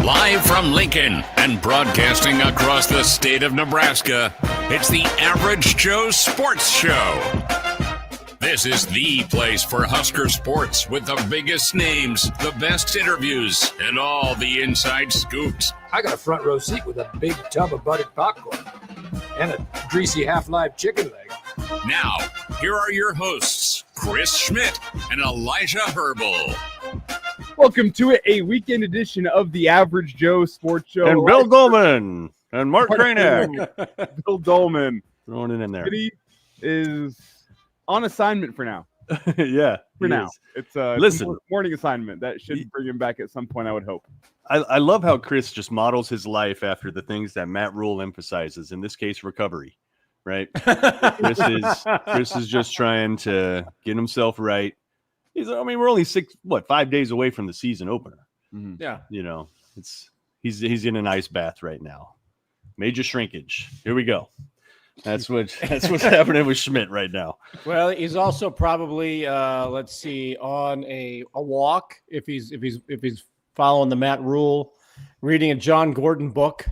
Live from Lincoln and broadcasting across the state of Nebraska, it's the Average Joe Sports Show. This is the place for Husker sports with the biggest names, the best interviews, and all the inside scoops. I got a front row seat with a big tub of buttered popcorn and a greasy half-live chicken leg. Now, here are your hosts, Chris Schmidt and Elijah Herbel. Welcome to a weekend edition of the Average Joe Sports Show. And Bill Doleman and Mark Kraynak. Bill Doleman. Throwing it in there. He is on assignment for now. Yeah. For now. It's a morning assignment. That should bring him back at some point, I would hope. I love how Chris just models his life after the things that Matt Rhule emphasizes, in this case, recovery, right? Chris is just trying to get himself right. We're only 5 days away from the season opener. Mm-hmm. Yeah. He's in an ice bath right now. Major shrinkage. Here we go. That's what's happening with Schmidt right now. Well, he's also probably on a walk if he's following the Matt Rhule, reading a John Gordon book,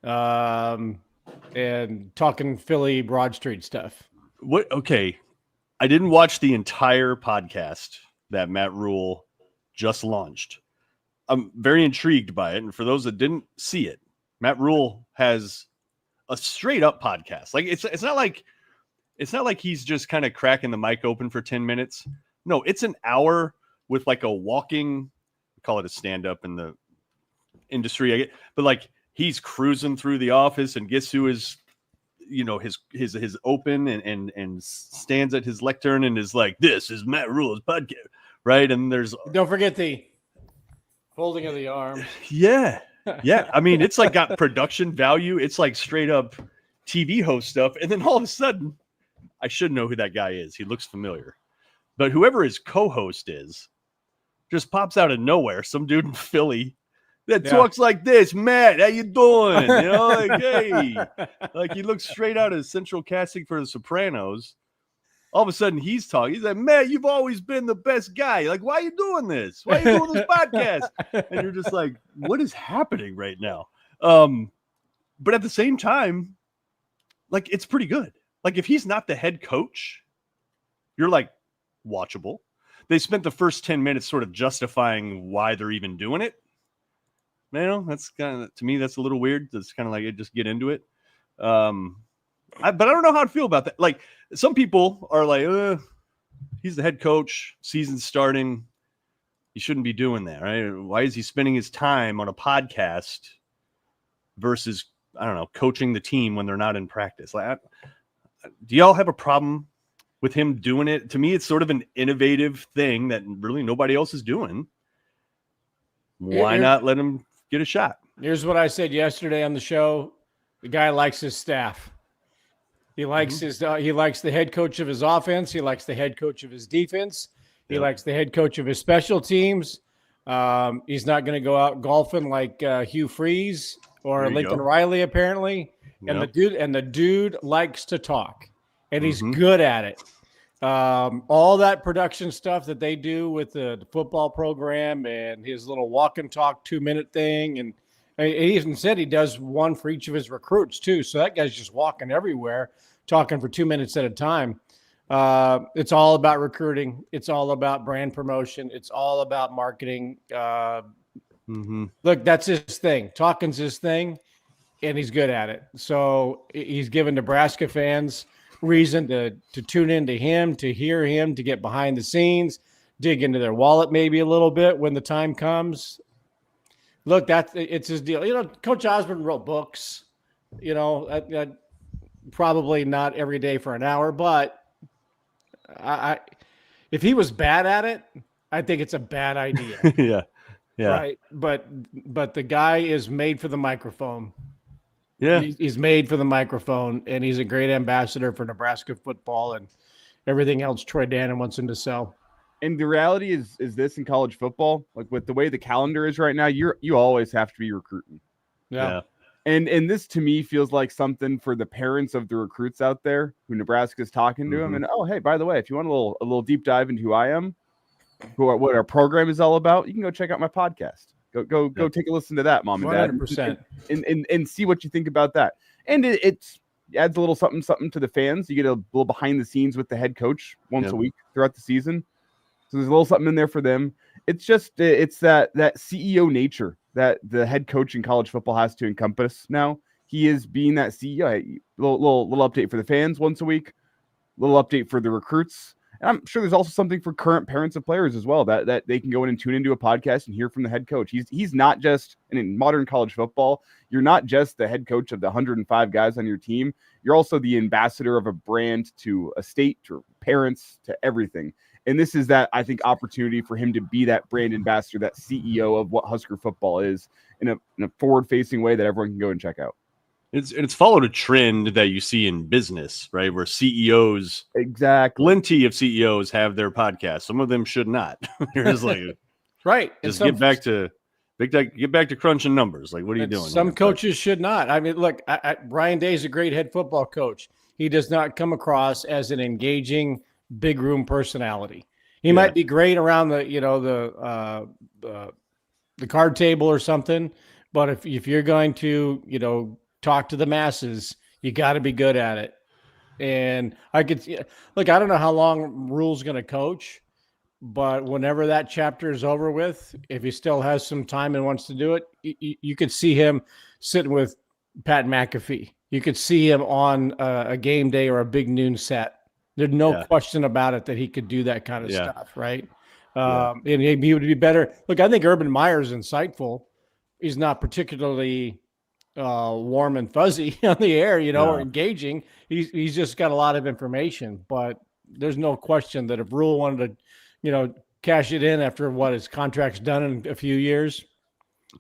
and talking Philly Broad Street stuff. What? Okay. I didn't watch the entire podcast that Matt Rhule just launched. I'm very intrigued by it. And for those that didn't see it, Matt Rhule has a straight up podcast. Like it's not like he's just kind of cracking the mic open for 10 minutes. No, it's an hour with like a walking, call it a stand-up in the industry. But like he's cruising through the office and gets to his open and stands at his lectern and is like, this is Matt Rhule's podcast, right? And don't forget the folding of the arm. Yeah. It's like got production value. It's like straight up TV host stuff. And then all of a sudden, I should know who that guy is. He looks familiar. But whoever his co-host is just pops out of nowhere. Some dude in Philly that talks like this. Matt, how you doing? Like, hey. Like he looks straight out of central casting for The Sopranos. All of a sudden he's talking. He's like, Matt, you've always been the best guy. Like, why are you doing this? Why are you doing this podcast? And you're just like, what is happening right now? But at the same time, like, it's pretty good. Like, if he's not the head coach, you're like, watchable. They spent the first 10 minutes sort of justifying why they're even doing it. That's kind of, to me, that's a little weird. It's kind of like, just get into it. But I don't know how to feel about that. Like, some people are like, he's the head coach, season's starting. He shouldn't be doing that, right? Why is he spending his time on a podcast versus, I don't know, coaching the team when they're not in practice? Like, do y'all have a problem with him doing it? To me, it's sort of an innovative thing that really nobody else is doing. Why not let him get a shot? Here's what I said yesterday on the show. The guy likes his staff. He likes he likes the head coach of his offense. He likes the head coach of his defense. He likes the head coach of his special teams. He's not going to go out golfing like Hugh Freeze or Lincoln Riley, apparently. And the dude likes to talk, and he's good at it. All that production stuff that they do with the football program and his little walk and talk 2-minute thing. And he even said he does one for each of his recruits too. So that guy's just walking everywhere, talking for 2 minutes at a time. It's all about recruiting. It's all about brand promotion. It's all about marketing. Look, that's his thing. Talking's his thing, and he's good at it. So he's given Nebraska fans reason to tune into him, to hear him, to get behind the scenes, dig into their wallet maybe a little bit when the time comes. Look, it's his deal. Coach Osborne wrote books, probably not every day for an hour, but if he was bad at it, I think it's a bad idea. Yeah. Right. But the guy is made for the microphone. Yeah. He's made for the microphone, and he's a great ambassador for Nebraska football and everything else Troy Dannon wants him to sell. And the reality is this in college football, like with the way the calendar is right now, you always have to be recruiting. Yeah. And this to me feels like something for the parents of the recruits out there who Nebraska's talking to them. And oh, hey, by the way, if you want a little deep dive into who I am, what our program is all about, you can go check out my podcast. Go take a listen to that, Mom and Dad, 100%, and see what you think about that. And it adds a little something to the fans. You get a little behind the scenes with the head coach once a week throughout the season. So there's a little something in there for them. It's that CEO nature that the head coach in college football has to encompass now. He is being that CEO. Little update for the fans once a week, little update for the recruits. And I'm sure there's also something for current parents of players as well that they can go in and tune into a podcast and hear from the head coach. He's not just, and in modern college football, you're not just the head coach of the 105 guys on your team. You're also the ambassador of a brand to a state, to parents, to everything. And this is that, I think, opportunity for him to be that brand ambassador, that CEO of what Husker football is in a forward-facing way that everyone can go and check out. It's followed a trend that you see in business, right? Where CEOs, plenty of CEOs have their podcasts. Some of them should not. You're just like, right. Just get back to crunching numbers. Like, what are you doing? Some coaches should not. I mean, look, Ryan Day's a great head football coach. He does not come across as an engaging big room personality. He might be great around the card table or something, but if you're going to talk to the masses, you got to be good at it. And I don't know how long Rhule's going to coach, but whenever that chapter is over with, if he still has some time and wants to do it, you could see him sitting with Pat McAfee. You could see him on a game day or a big noon set. There's no question about it that he could do that kind of stuff, right? And he would be better. Look, I think Urban Meyer's insightful. He's not particularly warm and fuzzy on the air, or engaging. He's just got a lot of information, but there's no question that if Rhule wanted to, cash it in after what his contract's done in a few years,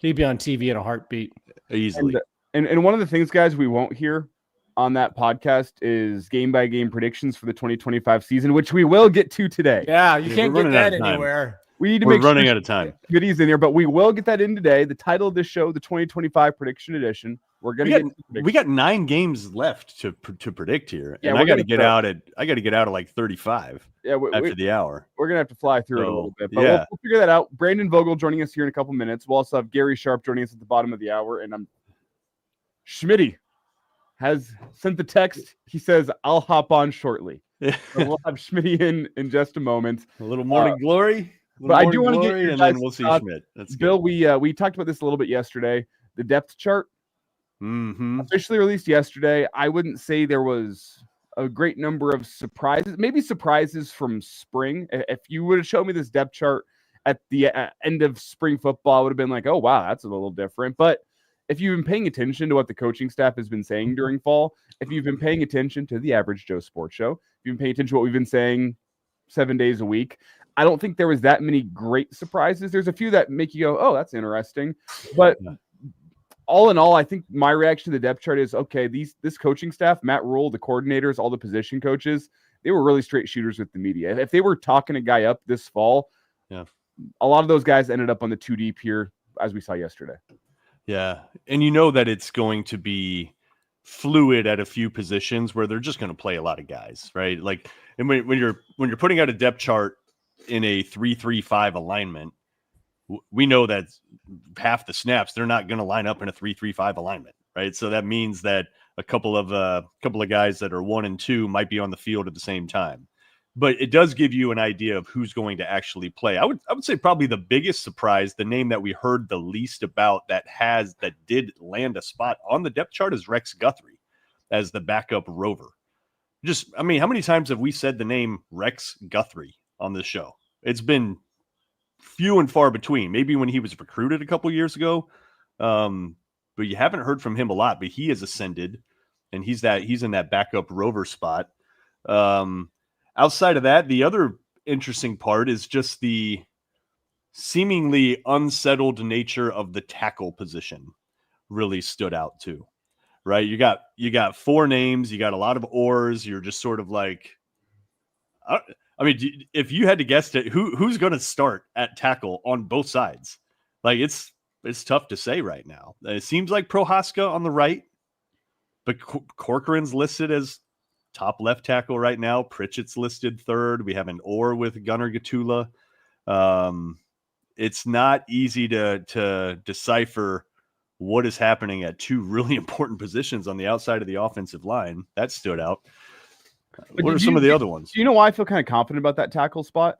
he'd be on TV in a heartbeat. Easily. And one of the things, guys, we won't hear on that podcast is game-by-game predictions for the 2025 season, which we will get to today. Yeah, you can't get that anywhere. We need to We're running out of time. Goodies in here, but we will get that in today. The title of this show, the 2025 Prediction Edition. We got 9 games left to predict here, yeah, and I got to get out at like 35. After the hour. We're gonna have to fly through it a little bit, but we'll figure that out. Brandon Vogel joining us here in a couple minutes. We'll also have Gary Sharp joining us at the bottom of the hour, and Schmidt has sent the text. He says, "I'll hop on shortly." So we'll have Schmidt in just a moment. A little morning glory. But I do want to get your and guys' then we'll see Schmidt. That's Bill, good. we talked about this a little bit yesterday. The depth chart officially released yesterday. I wouldn't say there was a great number of surprises, maybe surprises from spring. If you would have shown me this depth chart at the end of spring football, I would have been like, oh, wow, that's a little different. But if you've been paying attention to what the coaching staff has been saying during fall, if you've been paying attention to the Average Joe Sports Show, if you've been paying attention to what we've been saying 7 days a week, I don't think there was that many great surprises. There's a few that make you go, oh, that's interesting. But all in all, I think my reaction to the depth chart is, okay, this coaching staff, Matt Rhule, the coordinators, all the position coaches, they were really straight shooters with the media. If they were talking a guy up this fall, a lot of those guys ended up on the 2 deep here, as we saw yesterday. Yeah, and you know that it's going to be fluid at a few positions where they're just going to play a lot of guys, right? Like, and when you're putting out a depth chart in a 3-3-5 alignment, we know that half the snaps they're not going to line up in a 3-3-5 alignment, right? So that means that a couple of guys that are 1 and 2 might be on the field at the same time. But it does give you an idea of who's going to actually play. I would say probably the biggest surprise, the name that we heard the least about that did land a spot on the depth chart is Rex Guthrie as the backup rover. How many times have we said the name Rex Guthrie on this show? It's been few and far between. Maybe when he was recruited a couple years ago, but you haven't heard from him a lot. But he has ascended, and he's in that backup rover spot. Outside of that, the other interesting part is just the seemingly unsettled nature of the tackle position really stood out too, right? You got 4 names, you got a lot of oars. You're just sort of like, I mean, if you had to guess it, who's going to start at tackle on both sides? Like it's tough to say right now. It seems like Prohaska on the right, but Corcoran's listed as top left tackle right now. Pritchett's listed 3rd. We have an oar with Gunnar Gatula. it's not easy to decipher what is happening at two really important positions on the outside of the offensive line. That stood out. What are some of the other ones? Do you know why I feel kind of confident about that tackle spot?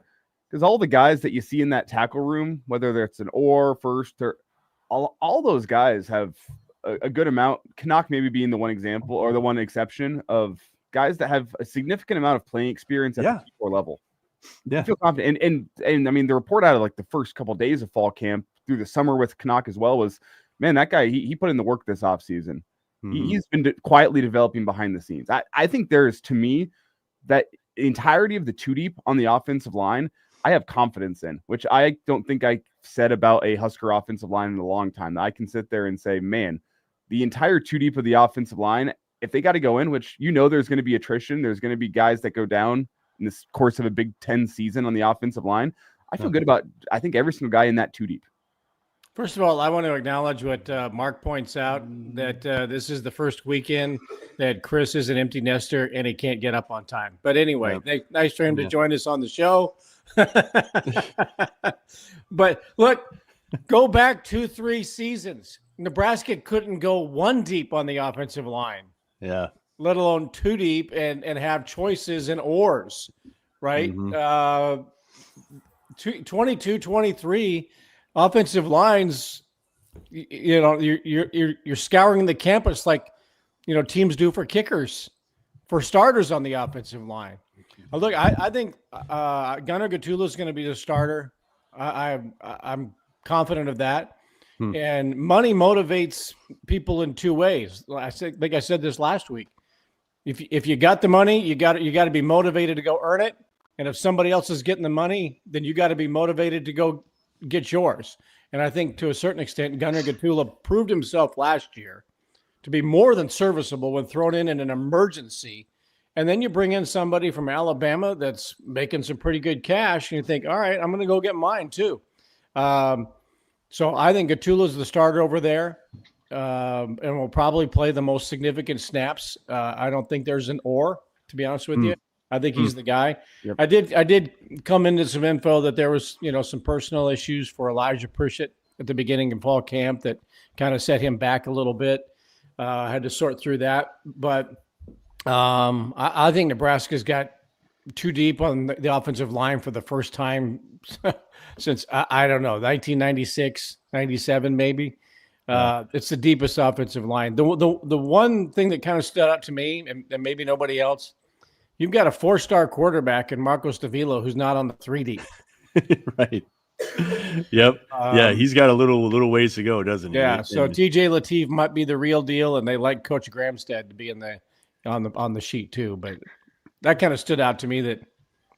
Because all the guys that you see in that tackle room, whether it's an or first or all those guys have a good amount. Kraynak maybe being the one example or the one exception of guys that have a significant amount of playing experience at the T4 level. Yeah, I feel confident. And I mean, the report out of like the first couple of days of fall camp through the summer with Kraynak as well was, man, that guy, he put in the work this offseason. He's been quietly developing behind the scenes. I think there's, to me, that entirety of the two deep on the offensive line, I have confidence in, which I don't think I said about a Husker offensive line in a long time. I can sit there and say, man, the entire two deep of the offensive line, if they got to go in, which there's going to be attrition, there's going to be guys that go down in this course of a Big Ten season on the offensive line. I feel good about, I think, every single guy in that two deep. First of all, I want to acknowledge what Mark points out, that this is the first weekend that Chris is an empty nester and he can't get up on time. But anyway, nice for him to join us on the show. But look, go back 2-3 seasons. Nebraska couldn't go one deep on the offensive line. Yeah. Let alone two deep and have choices and ors, right? 22-23 offensive lines, you're scouring the campus like, teams do for kickers, for starters on the offensive line. Look, I think Gunnar Gatula is going to be the starter. I'm confident of that. And money motivates people in two ways. I think I said this last week. If you got the money, you got to be motivated to go earn it. And if somebody else is getting the money, then you got to be motivated to go get yours. And I think to a certain extent, Gunnar Gatula proved himself last year to be more than serviceable when thrown in an emergency. And then you bring in somebody from Alabama that's making some pretty good cash, and you think, all right, I'm going to go get mine too. So I think Gatula's the starter over there, and will probably play the most significant snaps. I don't think there's an or, to be honest with you. I think he's the guy. Yep. I did come into some info that there was, some personal issues for Elijah Pritchett at the beginning of fall camp that kind of set him back a little bit. I had to sort through that, but I think Nebraska's got too deep on the offensive line for the first time since, I don't know, 1996, 97 maybe. It's the deepest offensive line. The one thing that kind of stood out to me, and maybe nobody else, you've got a 4-star quarterback in Marcos Davila who's not on the 3 deep. Right. Yep. Yeah, he's got a little ways to go, doesn't he? Yeah. So TJ Lateef might be the real deal, and they like Coach Gramstead to be on the sheet too. But that kind of stood out to me that,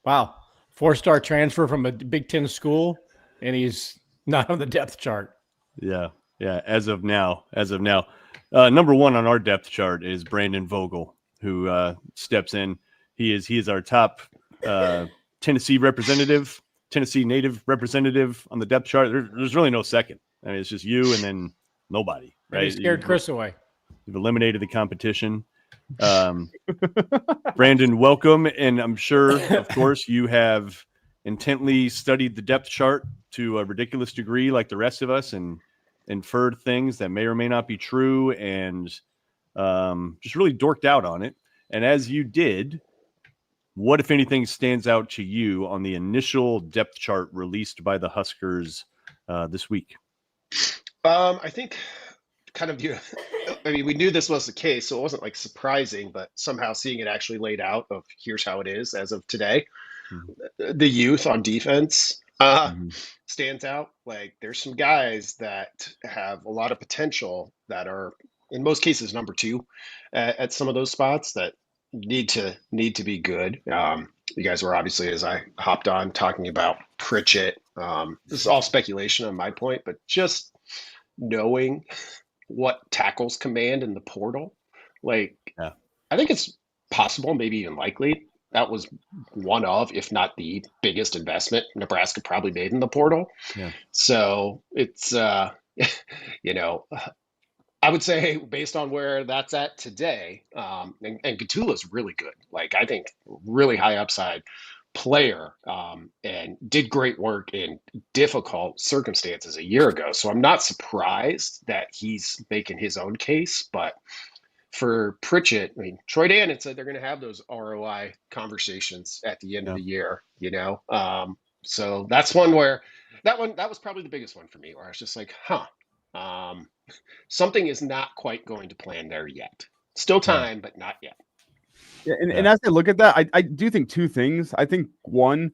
wow, 4-star transfer from a Big Ten school, and he's not on the depth chart. Yeah. Yeah. As of now, number one on our depth chart is Brandon Vogel, who steps in. He is our top Tennessee native representative on the depth chart. There's really no second. I mean, it's just you and then nobody, right? He scared Chris away. You've eliminated the competition. Brandon, welcome. And I'm sure, of course, you have intently studied the depth chart to a ridiculous degree like the rest of us and inferred things that may or may not be true and just really dorked out on it. And as you did, what, if anything, stands out to you on the initial depth chart released by the Huskers this week? I think we knew this was the case, so it wasn't like surprising, but somehow seeing it actually laid out of here's how it is as of today. The youth on defense stands out. Like there's some guys that have a lot of potential that are in most cases number 2 at some of those spots that need to be good. You guys were obviously, as I hopped on, talking about Pritchett. This is all speculation on my point, but just knowing what tackles command in the portal, I think it's possible, maybe even likely, that was one of, if not the biggest investment Nebraska probably made in the portal. Yeah. So it's, I would say based on where that's at today, and Gatula's really good. Like I think really high upside player and did great work in difficult circumstances a year ago. So I'm not surprised that he's making his own case. But for Pritchett, I mean, Troy Dannon said they're going to have those ROI conversations at the end of the year, you know? So that's one where that was probably the biggest one for me, where I was just like, something is not quite going to plan there yet. Still time, but not yet. Yeah, and as I look at that, I do think two things. I think one,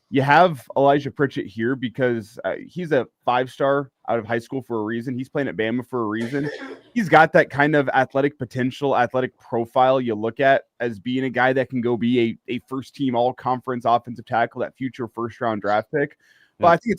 you have Elijah Pritchett here because he's a 5-star out of high school for a reason. He's playing at Bama for a reason. He's got that kind of athletic potential, athletic profile you look at as being a guy that can go be a first-team all-conference offensive tackle, that future first-round draft pick. But I think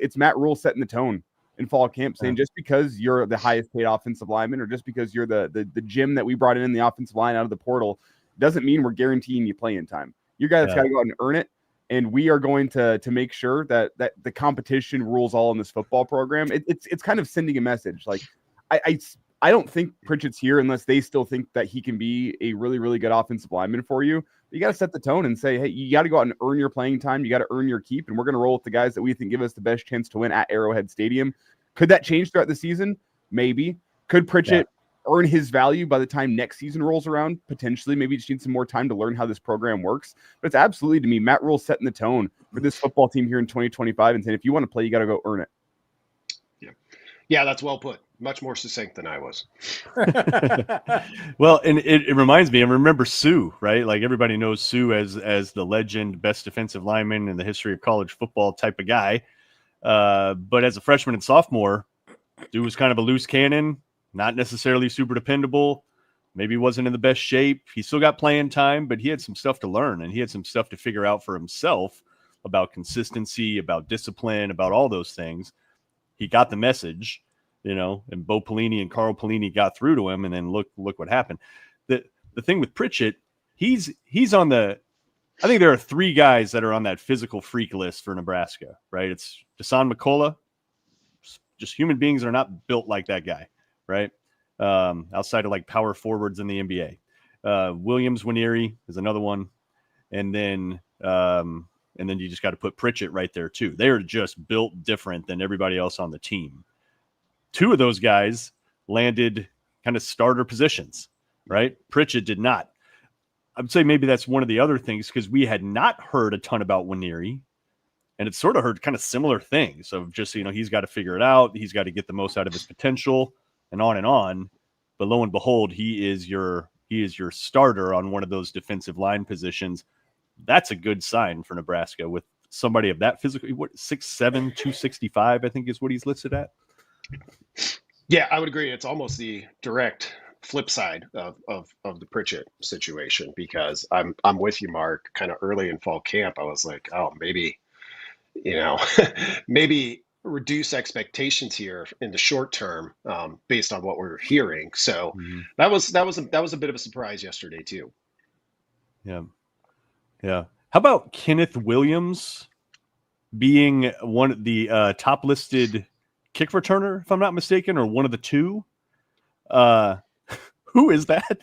it's Matt Rhule setting the tone in fall camp, saying just because you're the highest-paid offensive lineman or just because you're the gem that we brought in the offensive line out of the portal doesn't mean we're guaranteeing you playing time. You're a guy that's got to go out and earn it. And we are going to make sure that the competition rules all in this football program. It's kind of sending a message. Like I don't think Pritchett's here unless they still think that he can be a really, really good offensive lineman for you. You got to set the tone and say, hey, you got to go out and earn your playing time. You got to earn your keep. And we're going to roll with the guys that we think give us the best chance to win at Arrowhead Stadium. Could that change throughout the season? Maybe. Could Pritchett earn his value by the time next season rolls around? Potentially. Maybe just need some more time to learn how this program works. But it's absolutely, to me, Matt Rhule setting the tone for this football team here in 2025 and saying, if you want to play, you got to go earn it. Yeah, that's well put. Much more succinct than I was. Well, and it reminds me, I remember Sue, right? Like everybody knows Sue as the legend, best defensive lineman in the history of college football type of guy. But as a freshman and sophomore, dude was kind of a loose cannon, not necessarily super dependable. Maybe wasn't in the best shape. He still got playing time, but he had some stuff to learn and he had some stuff to figure out for himself about consistency, about discipline, about all those things. He got the message, and Bo Pelini and Carl Pelini got through to him, and then look what happened. The thing with Pritchett, he's on the – I think there are 3 guys that are on that physical freak list for Nebraska, right? It's Desan McCullough. Just human beings are not built like that guy, right? Outside of like power forwards in the NBA. Williams Nwaneri is another one. And then you just got to put Pritchett right there too. They're just built different than everybody else on the team. 2 of those guys landed kind of starter positions, right? Pritchett did not. I would say maybe that's one of the other things because we had not heard a ton about Nwaneri, and it's sort of heard kind of similar things of just, he's got to figure it out. He's got to get the most out of his potential and on and on. But lo and behold, he is your starter on one of those defensive line positions. That's a good sign for Nebraska with somebody of that physical, 6'7", 265, I think is what he's listed at. Yeah, I would agree. It's almost the direct flip side of the Pritchett situation because I'm with you, Mark. Kind of early in fall camp, I was like, oh, maybe, maybe reduce expectations here in the short term based on what we're hearing. So that was a bit of a surprise yesterday too. Yeah. How about Kenneth Williams being one of the top listed kick returner, if I'm not mistaken, or one of the 2? Who is that?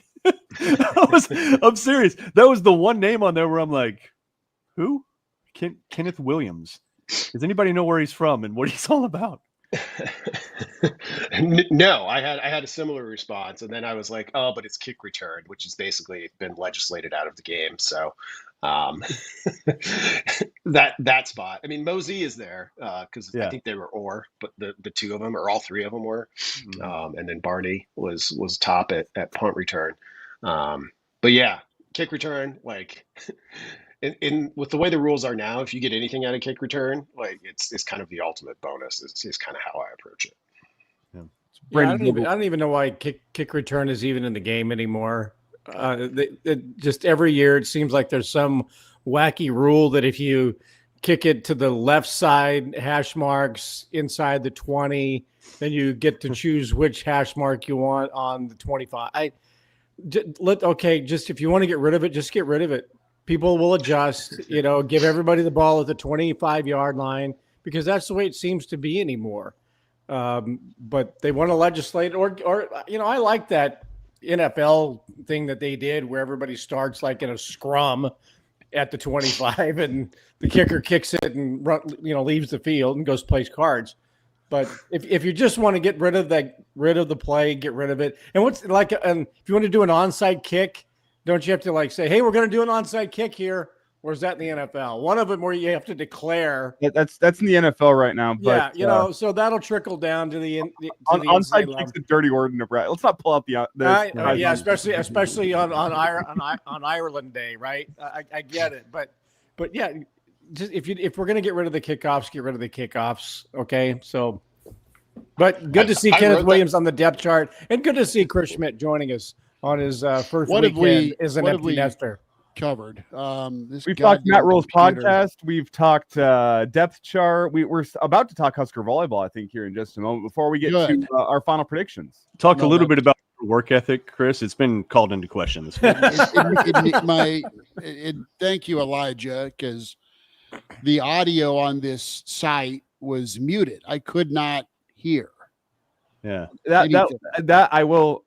I'm serious. That was the one name on there where I'm like, who? Kenneth Williams. Does anybody know where he's from and what he's all about? No, I had a similar response, and then I was like, oh, but it's kick return, which has basically been legislated out of the game. So that spot. I mean, Mosey is there because I think they were but the 2 of them or all 3 of them were, and then Barney was top at punt return. But yeah, kick return, like. In with the way the rules are now, if you get anything out of kick return, like it's kind of the ultimate bonus. Is kind of how I approach it. Yeah, I don't even know why kick return is even in the game anymore. Just every year it seems like there's some wacky rule that if you kick it to the left side hash marks inside the 20, then you get to choose which hash mark you want on the 25. Just if you want to get rid of it, just get rid of it. People will adjust, give everybody the ball at the 25-yard line because that's the way it seems to be anymore. But they want to legislate or I like that NFL thing that they did where everybody starts like in a scrum at the 25 and the kicker kicks it and leaves the field and goes plays cards. But if you just want to get rid of the play, get rid of it. And what's like, if you want to do an onside kick, don't you have to like say, hey, we're going to do an onside kick here? Or is that in the NFL? One of them where you have to declare. That's in the NFL right now. But, so that'll trickle down to the onside kicks a dirty word in Nebraska. Let's not pull out especially on Ireland Day, right? I get it, but yeah, just if we're gonna get rid of the kickoffs, get rid of the kickoffs. Okay, so. But good to see Kenneth Williams on the depth chart, and good to see Chris Schmidt joining us on his first weekend as an empty nester. Covered. We've talked Matt Rhule's podcast. We've talked depth chart. We're about to talk Husker volleyball, I think, here in just a moment before we get to our final predictions. Talk a little bit about work ethic, Chris. It's been called into question this week. Thank you, Elijah, because the audio on this site was muted. I could not hear. Yeah, that I will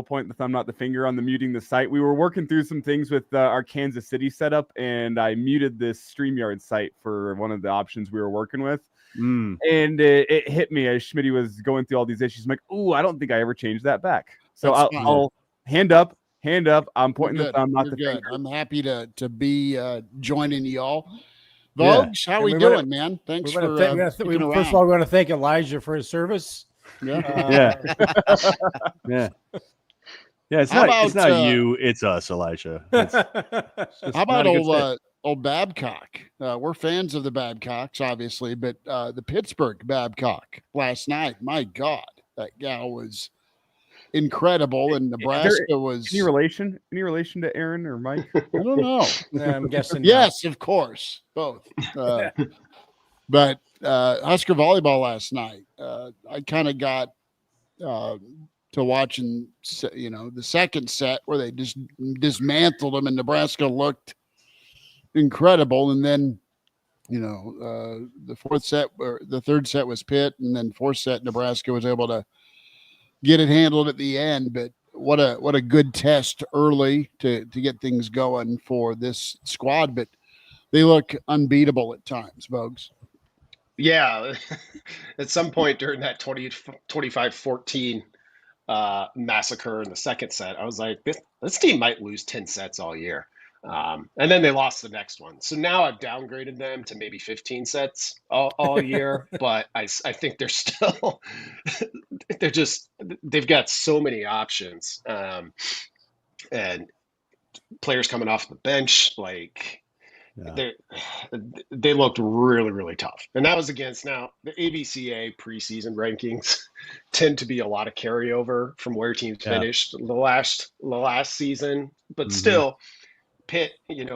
point the thumb, not the finger, on the muting the site. We were working through some things with our Kansas City setup, and I muted this StreamYard site for one of the options we were working with. And it hit me as Schmidt was going through all these issues. I'm like, ooh, I don't think I ever changed that back. So I'll hand up. I'm pointing the thumb, not the finger. I'm happy to be joining y'all. Vogues, how we doing, man? Thanks for first of all, we want to thank Elijah for his service. Yeah. It's not you, it's us, Elijah. How about old Babcock? We're fans of the Babcocks, obviously, but the Pittsburgh Babcock last night, my God, that gal was incredible, and Nebraska was any relation to Aaron or Mike? I don't know. I'm guessing. Yes, of course, both. But Husker volleyball last night, I kind of got to watching, the second set where they just dismantled them, and Nebraska looked incredible. And then, the fourth set or the third set was Pitt, and then fourth set Nebraska was able to get it handled at the end. But what a good test early to get things going for this squad. But they look unbeatable at times, Vogues. Yeah, at some point during that 25-14 massacre in the second set, I was like, this team might lose 10 sets all year. And then they lost the next one. So now I've downgraded them to maybe 15 sets all year. But I think they're still they've got so many options. And players coming off the bench, they looked really, really tough. And that was against, now the ABCA preseason rankings tend to be a lot of carryover from where teams finished the last season. But still, Pitt,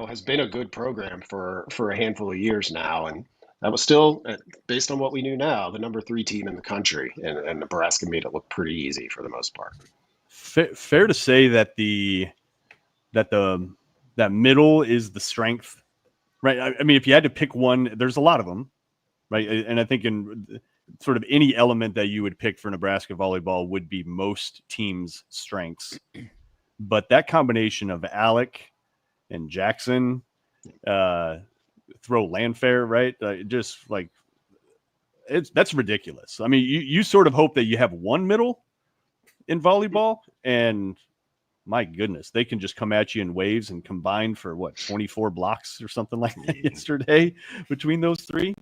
has been a good program for a handful of years now. And that was still, based on what we knew now, the number 3 team in the country. And Nebraska made it look pretty easy for the most part. Fair to say that that middle is the strength. Right. I mean, if you had to pick one, there's a lot of them. Right. And I think in sort of any element that you would pick for Nebraska volleyball would be most teams' strengths. But that combination of Alec and Jackson, throw Landfair, right? That's ridiculous. I mean, you sort of hope that you have one middle in volleyball, and my goodness, they can just come at you in waves and combine for 24 blocks or something like that yesterday between those three.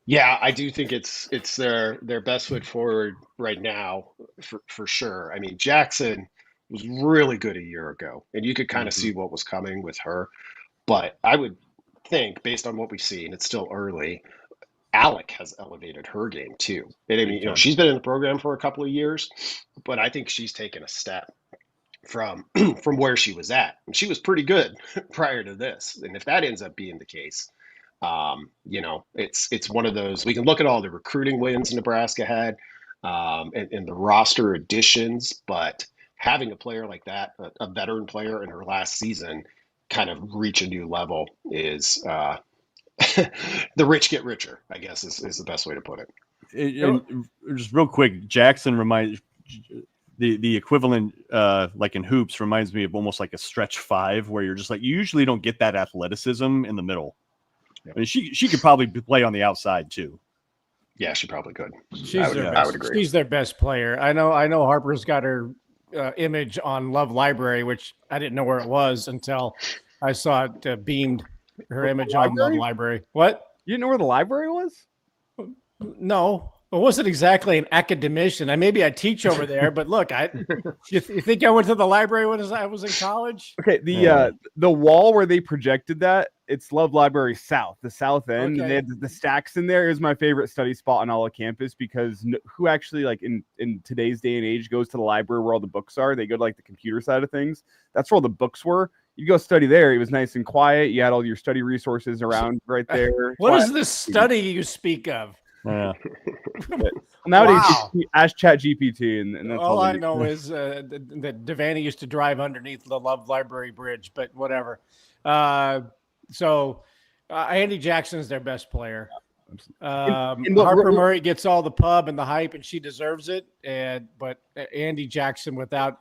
Yeah, I do think it's their best foot forward right now for sure. I mean, Jackson was really good a year ago, and you could kind of see what was coming with her. But I would think, based on what we've seen, it's still early, Alec has elevated her game too. And I mean, she's been in the program for a couple of years, but I think she's taken a step from where she was at. And she was pretty good prior to this. And if that ends up being the case, it's one of those, we can look at all the recruiting wins Nebraska had and the roster additions, but having a player like that, a veteran player in her last season, kind of reach a new level is the rich get richer, I guess is the best way to put it. And just real quick, Jackson the equivalent, like in hoops, reminds me of almost like a stretch 5, where you're just like, you usually don't get that athleticism in the middle. I mean, she could probably play on the outside too. Yeah, she probably could. I would agree. She's their best player. I know Harper's got her image on Love Library, which I didn't know where it was until I saw it beamed her image on Love Library. What? You didn't know where the library was? No. It wasn't exactly an academician. Maybe I teach over there, but look, you think I went to the library when I was in college? Okay, the wall where they projected that, it's Love Library South, the south end. Okay. They had the stacks in there. Is my favorite study spot on all of campus, because who actually, like, in today's day and age, goes to the library where all the books are? They go to like the computer side of things. That's where all the books were. You go study there. It was nice and quiet. You had all your study resources around right there. What is this study you speak of? Yeah. Nowadays, ask ChatGPT, and that's all I know is that Devaney used to drive underneath the Love Library Bridge, but whatever. So Andy Jackson's their best player. Harper Murray gets all the pub and the hype, and she deserves it. But Andy Jackson Rebecca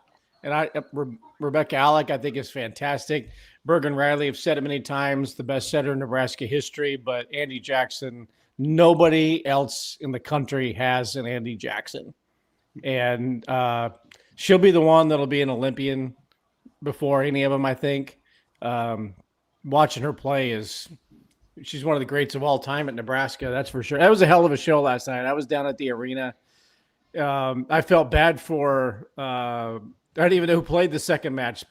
Alec, I think, is fantastic. Bergen Riley, have said it many times, the best setter in Nebraska history, but Andy Jackson, nobody else in the country has an Andy Jackson. And she'll be the one that'll be an Olympian before any of them, I think. Watching her play she's one of the greats of all time at Nebraska, that's for sure. That was a hell of a show last night. I was down at the arena. I felt bad for I don't even know who played the second match.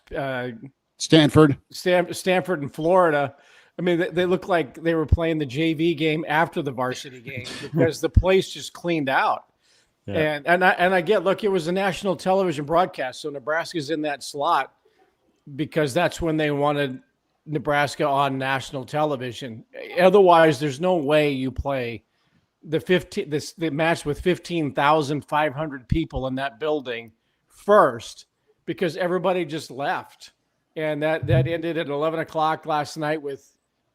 Stanford in Florida. I mean, they looked like they were playing the JV game after the varsity game because the place just cleaned out. Yeah. And I get, look, it was a national television broadcast, so Nebraska's in that slot because that's when they wanted Nebraska on national television. Otherwise, there's no way you play the match with 15,500 people in that building first, because everybody just left. And that ended at 11 o'clock last night with,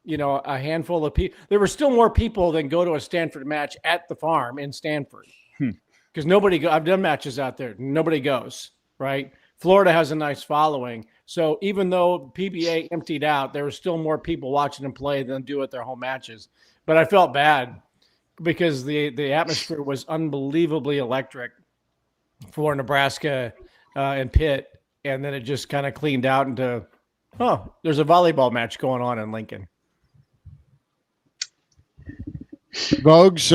a handful of people. There were still more people than go to a Stanford match at the farm in Stanford. Because I've done matches out there. Nobody goes, right? Florida has a nice following. So even though PBA emptied out, there were still more people watching them play than do at their home matches. But I felt bad because the atmosphere was unbelievably electric for Nebraska and Pitt. And then it just kind of cleaned out into, there's a volleyball match going on in Lincoln. Vogues,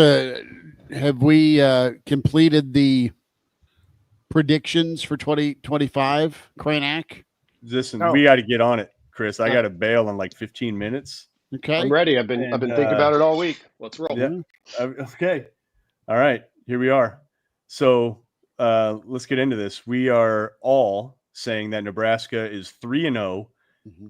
have we completed the predictions for 2025? Kraynak? Listen, we got to get on it, Chris. I got to bail in like 15 minutes. Okay, I'm ready. I've been thinking about it all week. Let's roll. Yeah. Okay. All right. Here we are. So let's get into this. We are all saying that Nebraska is 3-0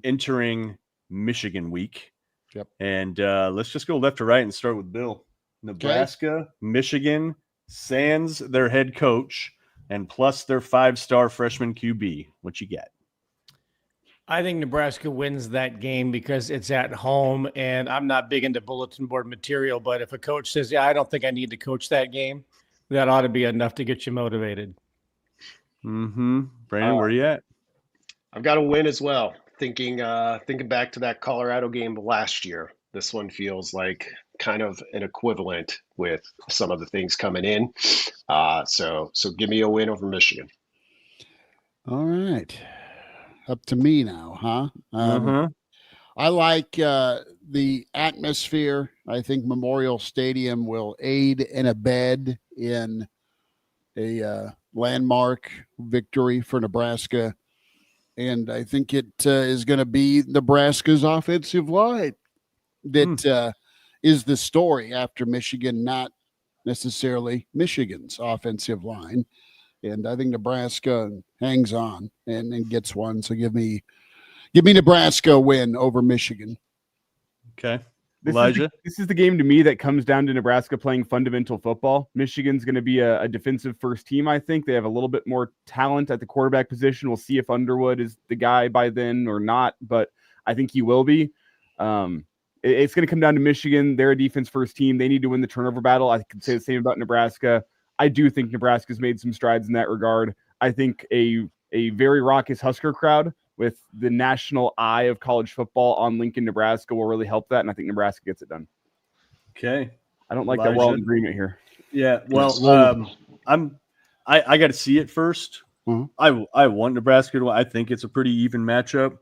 entering Michigan week. Yep. And let's just go left to right and start with Bill. Nebraska, Michigan, sans their head coach, and plus their 5-star freshman QB. What you got? I think Nebraska wins that game because it's at home, and I'm not big into bulletin board material, but if a coach says, I don't think I need to coach that game, that ought to be enough to get you motivated. Brandon, where are you at? I've got a win as well. Thinking back to that Colorado game last year, this one feels like kind of an equivalent with some of the things coming in. So give me a win over Michigan. All right. Up to me now, huh? I like the atmosphere. I think Memorial Stadium will aid and abet in a landmark victory for Nebraska. And I think it is going to be Nebraska's offensive line that is the story after Michigan, not necessarily Michigan's offensive line. And I think Nebraska hangs on and gets one. So give me Nebraska a win over Michigan. Okay. Elijah? This is the game to me that comes down to Nebraska playing fundamental football. Michigan's going to be a defensive first team, I think. They have a little bit more talent at the quarterback position. We'll see if Underwood is the guy by then or not, but I think he will be. It's going to come down to Michigan. They're a defense first team. They need to win the turnover battle. I could say the same about Nebraska. I do think Nebraska's made some strides in that regard. I think a very raucous Husker crowd with the national eye of college football on Lincoln, Nebraska will really help that, and I think Nebraska gets it done. Okay. I don't like that we're all in agreement here. Yeah, well, I got to see it first. Mm-hmm. I want Nebraska to. I think it's a pretty even matchup.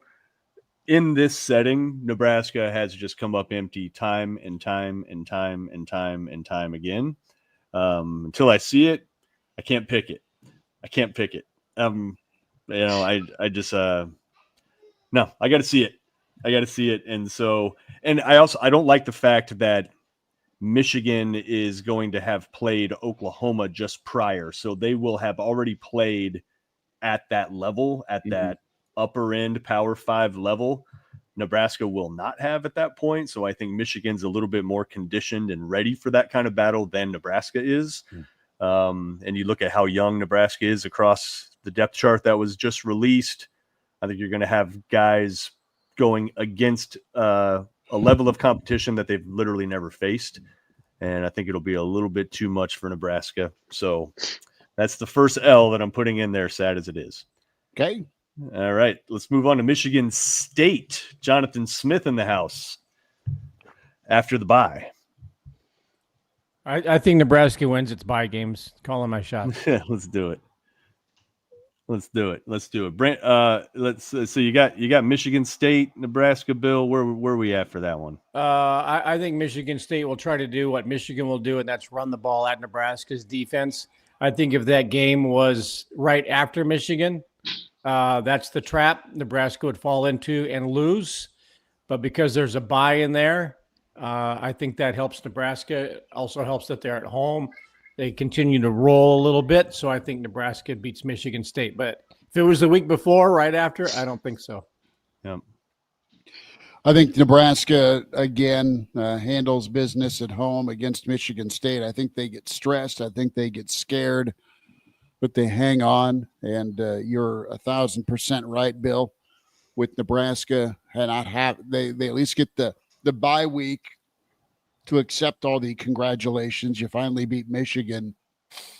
In this setting, Nebraska has just come up empty time and time and time and time and time again. Until I see it, I can't pick it. I can't pick it. I just no, I got to see it. I got to see it. And so, and I don't like the fact that Michigan is going to have played Oklahoma just prior. So they will have already played at that level, at that upper end Power 5 level. Nebraska will not have at that point. So I think Michigan's a little bit more conditioned and ready for that kind of battle than Nebraska is. And you look at how young Nebraska is across the depth chart that was just released. I think you're going to have guys going against a level of competition that they've literally never faced. And I think it'll be a little bit too much for Nebraska. So that's the first L that I'm putting in there, sad as it is. Okay. All right, let's move on to Michigan State. Jonathan Smith in the house after the bye. I think Nebraska wins its bye games. Calling my shot. Let's do it. Brent, so you got Michigan State, Nebraska. Bill, where are we at for that one? I think Michigan State will try to do what Michigan will do, and that's run the ball at Nebraska's defense. I think if that game was right after Michigan, that's the trap Nebraska would fall into and lose. But because there's a bye in there, I think that helps Nebraska. Also helps that they're at home. They continue to roll a little bit. So I think Nebraska beats Michigan State. But if it was the week before, right after, I don't think so. Yeah. I think Nebraska, again, handles business at home against Michigan State. I think they get stressed. I think they get scared. But they hang on, and you're 1,000% right, Bill. With Nebraska, and they at least get the bye week to accept all the congratulations. You finally beat Michigan.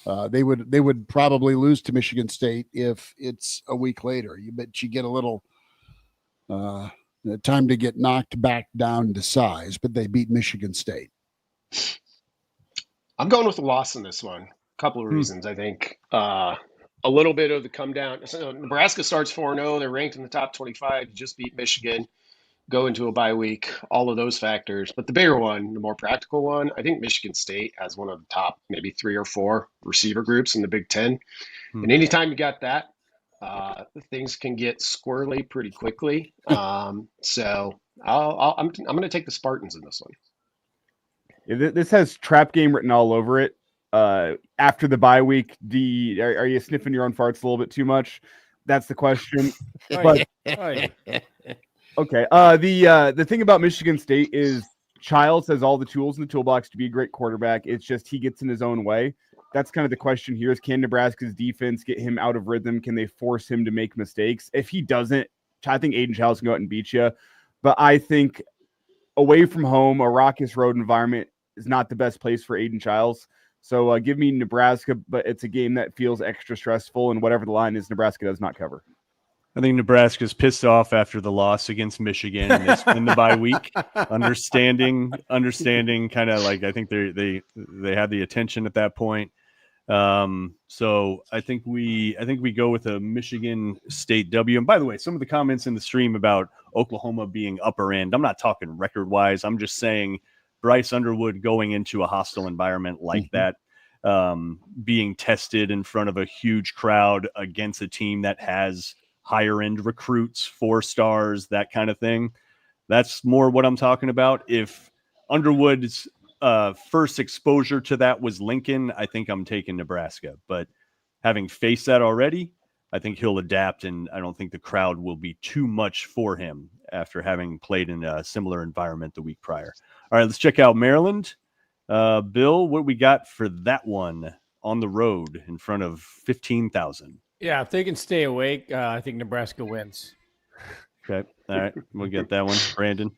They would probably lose to Michigan State if it's a week later. You get a little time to get knocked back down to size, but they beat Michigan State. I'm going with a loss in this one. A couple of reasons, I think. A little bit of the come down. So Nebraska starts 4-0. They're ranked in the top 25. Just beat Michigan. Go into a bye week. All of those factors. But the bigger one, the more practical one, I think Michigan State has one of the top maybe 3 or 4 receiver groups in the Big Ten. And anytime you got that, things can get squirrely pretty quickly. So I'm going to take the Spartans in this one. Yeah, this has trap game written all over it. After the bye week, are you sniffing your own farts a little bit too much? That's the question. But, okay. The thing about Michigan State is Childs has all the tools in the toolbox to be a great quarterback. It's just he gets in his own way. That's kind of the question here: is can Nebraska's defense get him out of rhythm? Can they force him to make mistakes? If he doesn't, I think Aiden Childs can go out and beat you. But I think away from home, a raucous road environment is not the best place for Aiden Childs. So give me Nebraska, but it's a game that feels extra stressful, and whatever the line is, Nebraska does not cover. I think Nebraska's pissed off after the loss against Michigan and they spend the bye week, understanding kind of like I think they had the attention at that point. So I think we go with a Michigan State W. And by the way, some of the comments in the stream about Oklahoma being upper end, I'm not talking record wise. I'm just saying Bryce Underwood going into a hostile environment like that, being tested in front of a huge crowd against a team that has higher end recruits, 4 stars, that kind of thing. That's more what I'm talking about. If Underwood's first exposure to that was Lincoln, I think I'm taking Nebraska. But having faced that already, I think he'll adapt, and I don't think the crowd will be too much for him after having played in a similar environment the week prior. All right, let's check out Maryland. Bill, what we got for that one on the road in front of 15,000? Yeah, if they can stay awake, I think Nebraska wins. Okay, all right, we'll get that one. Brandon?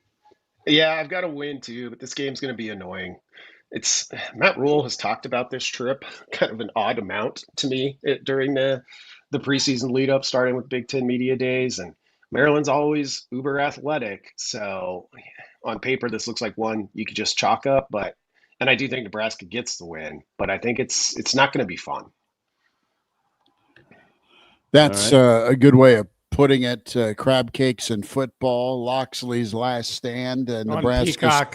Yeah, I've got a win too, but this game's going to be annoying. Matt Rhule has talked about this trip kind of an odd amount to me during the the preseason lead up, starting with Big Ten Media Days, and Maryland's always uber athletic. So on paper, this looks like one you could just chalk up, and I do think Nebraska gets the win, but I think it's not going to be fun. That's a good way of putting it. Crab cakes in football, Loxley's last stand, Nebraska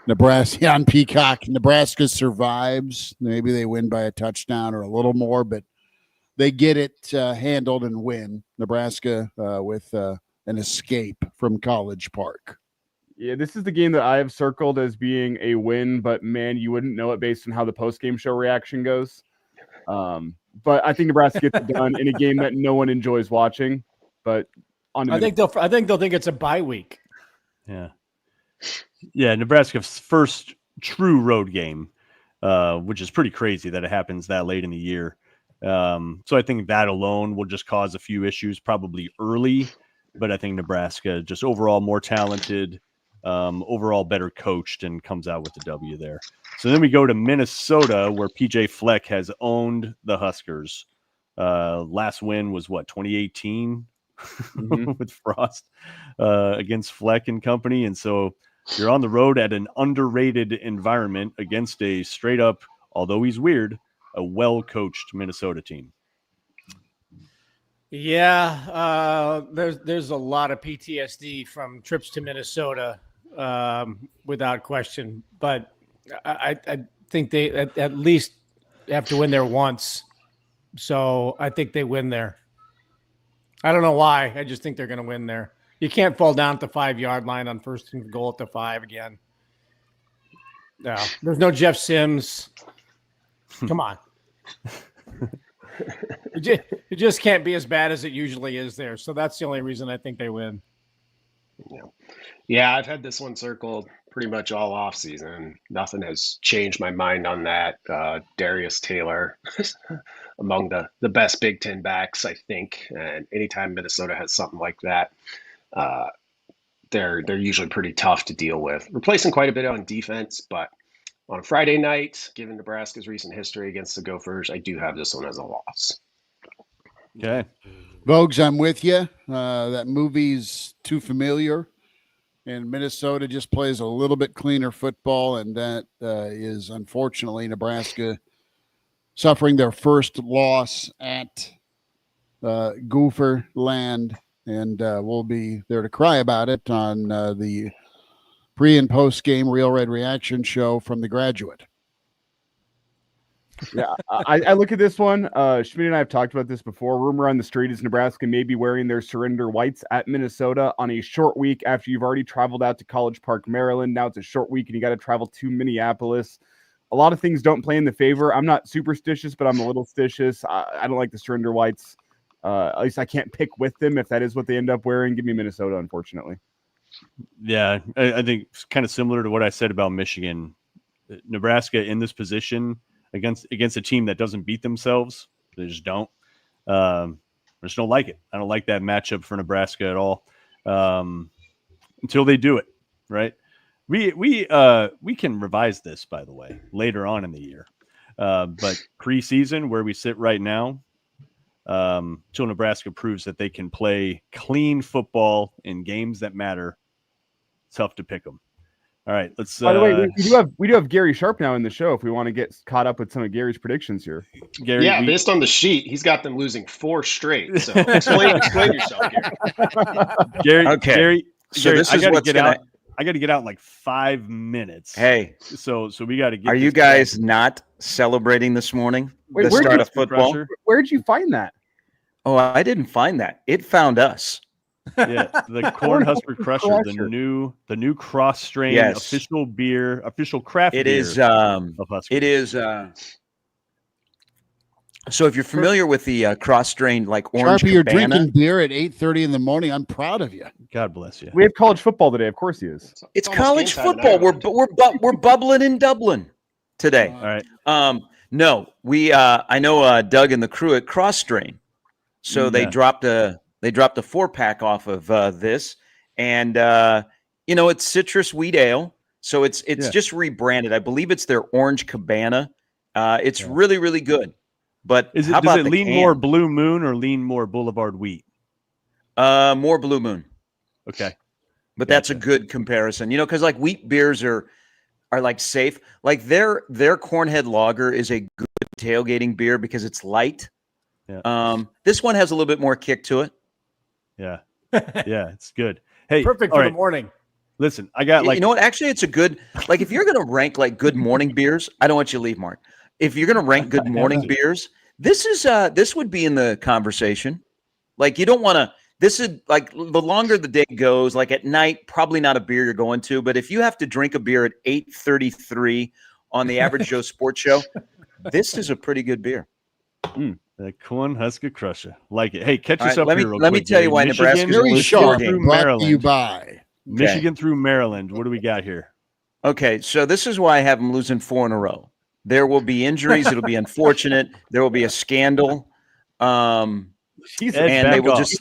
on Peacock. Nebraska survives. Maybe they win by a touchdown or a little more, but they get it handled and win. Nebraska with an escape from College Park. Yeah, this is the game that I have circled as being a win, but man, you wouldn't know it based on how the post-game show reaction goes. But I think Nebraska gets it done in a game that no one enjoys watching. But I think they'll think it's a bye week. Yeah. Yeah, Nebraska's first true road game, which is pretty crazy that it happens that late in the year. So I think that alone will just cause a few issues probably early, but I think Nebraska just overall more talented, overall better coached, and comes out with the W there. So then we go to Minnesota, where PJ Fleck has owned the Huskers. Last win was 2018 with Frost against Fleck and company. And so you're on the road at an underrated environment against a straight up, although he's weird, a well-coached Minnesota team. Yeah, there's a lot of PTSD from trips to Minnesota, without question. But I think they at least have to win there once. So I think they win there. I don't know why. I just think they're going to win there. You can't fall down at the 5-yard line on first and goal at the 5 again. No, there's no Jeff Sims. Come on. It just can't be as bad as it usually is there. So that's the only reason I think they win. Yeah, I've had this one circled pretty much all off season. Nothing has changed my mind on that. Darius Taylor, among the best Big Ten backs, I think. And anytime Minnesota has something like that, they're usually pretty tough to deal with. Replacing quite a bit on defense, but on a Friday night, given Nebraska's recent history against the Gophers, I do have this one as a loss. Okay. Vogues, I'm with you. That movie's too familiar. And Minnesota just plays a little bit cleaner football, and that is unfortunately Nebraska suffering their first loss at Gopher land, and we'll be there to cry about it on the pre- and post-game Real Red Reaction show from The Graduate. Yeah, I look at this one. Schmidt and I have talked about this before. Rumor on the street is Nebraska may be wearing their surrender whites at Minnesota on a short week after you've already traveled out to College Park, Maryland. Now it's a short week and you got to travel to Minneapolis. A lot of things don't play in the favor. I'm not superstitious, but I'm a little stitious. I don't like the surrender whites. At least I can't pick with them if that is what they end up wearing. Give me Minnesota, unfortunately. Yeah, I think it's kind of similar to what I said about Michigan. Nebraska in this position against a team that doesn't beat themselves, they just don't. I just don't like it. I don't like that matchup for Nebraska at all until they do it, right? We can revise this, by the way, later on in the year. But preseason, where we sit right now, till Nebraska proves that they can play clean football in games that matter, it's tough to pick them. All right, let's. By the way, we do have Gary Sharp now in the show if we want to get caught up with some of Gary's predictions here. Gary, based on the sheet, he's got them losing 4 straight. So explain yourself, Gary. Okay. Gary, this is what's gonna. I got to get out in like 5 minutes. Hey, so we got to get. Are you guys not celebrating this morning? Wait, the start of football. Where'd you find that? Oh, I didn't find that. It found us. Yeah, the Cornhusker Crusher, the new cross strain official craft beer. It is. It is. So if you're familiar with the cross strain, like Orange Sharpie, you're Cabana, drinking beer at 8:30 in the morning. I'm proud of you. God bless you. We have college football today. Of course he is. It's college football. We're bubbling in Dublin today. All right. No, we. I know Doug and the crew at Cross Strain. So they dropped a 4-pack off of this, and it's citrus wheat ale. So it's just rebranded. I believe it's their Orange Cabana. It's really, really good. But Does how about it the lean can? more Blue Moon or lean more Boulevard Wheat? More Blue Moon. Okay. But that's a good comparison, because like wheat beers are like safe. Like their Cornhead Lager is a good tailgating beer because it's light. Yeah. This one has a little bit more kick to it. Yeah. Yeah, it's good. Hey, Perfect for the morning. Listen, I got You know what? Actually, it's a good, like if you're going to rank like good morning beers, I don't want you to leave, Mark. If you're going to rank good morning beers, this would be in the conversation. Like you don't want to, this is like the longer the day goes, like at night, probably not a beer you're going to, but if you have to drink a beer at 8:33 on the Average Joe Sports Show, this is a pretty good beer. The Cornhusker Crusher. Like it. Hey, catch us right, up here real quick. Let me tell you why Michigan, Nebraska's Very sharp. through Brought Maryland. to you by. Michigan through Maryland. What do we got here? Okay, so this is why I have them losing 4 in a row. There will be injuries. It'll be unfortunate. There will be a scandal. And they will just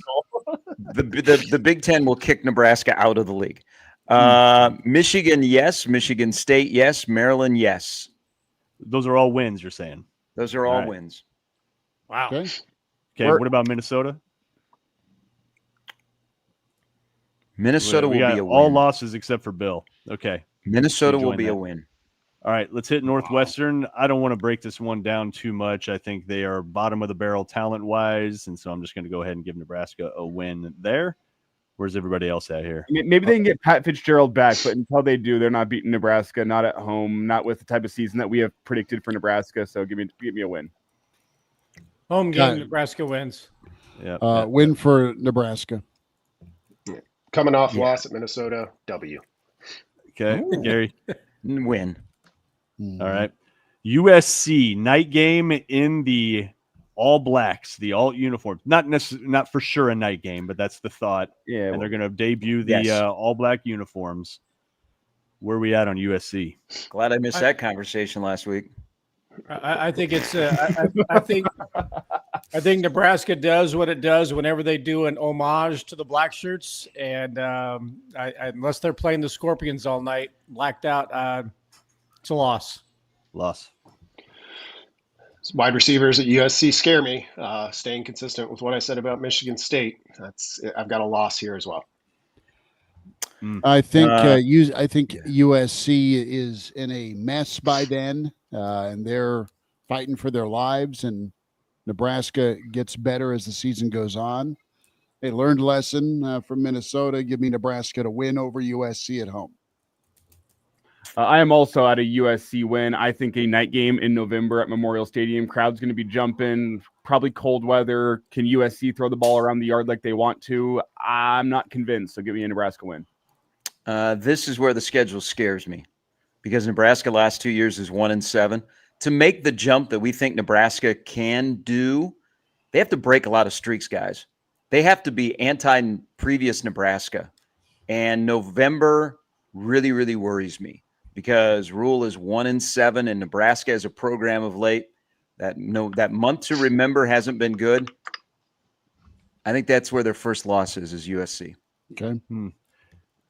the Big Ten will kick Nebraska out of the league. Michigan, yes. Michigan State, yes. Maryland, yes. Those are all wins, you're saying? Those are all wins. Wow. Okay. What about Minnesota? Minnesota will be a win. All losses except for Bill. Okay. Minnesota will be a win. All right, let's hit Northwestern. I don't want to break this one down too much. I think they are bottom of the barrel talent-wise, and so I'm just going to go ahead and give Nebraska a win there. Where's everybody else at here? Maybe they can get Pat Fitzgerald back, but until they do, they're not beating Nebraska, not at home, not with the type of season that we have predicted for Nebraska. So give me a win. Home game, Nebraska wins. Yeah. Win for Nebraska. Coming off loss at Minnesota, W. Okay, Gary. Win. All right. USC night game in the all blacks, the alt uniforms. Not for sure a night game, but that's the thought. Yeah. And they're going to debut the all black uniforms. Where are we at on USC? Glad I missed that conversation last week. I think it's. I think Nebraska does what it does whenever they do an homage to the black shirts, and unless they're playing the Scorpions all night, blacked out, it's a loss. Wide receivers at USC scare me. Staying consistent with what I said about Michigan State. I've got a loss here as well. I think USC is in a mess by then, and they're fighting for their lives. And Nebraska gets better as the season goes on. They learned a lesson from Minnesota. Give me Nebraska to win over USC at home. I am also at a USC win. I think a night game in November at Memorial Stadium. Crowd's going to be jumping. Probably cold weather. Can USC throw the ball around the yard like they want to? I'm not convinced. So give me a Nebraska win. This is where the schedule scares me because Nebraska last 2 years is 1-7. To make the jump that we think Nebraska can do, they have to break a lot of streaks, guys. They have to be anti-previous Nebraska. And November really, really worries me because Rhule is 1-7 and Nebraska as a program of late. That month to remember hasn't been good. I think that's where their first loss is USC. Okay.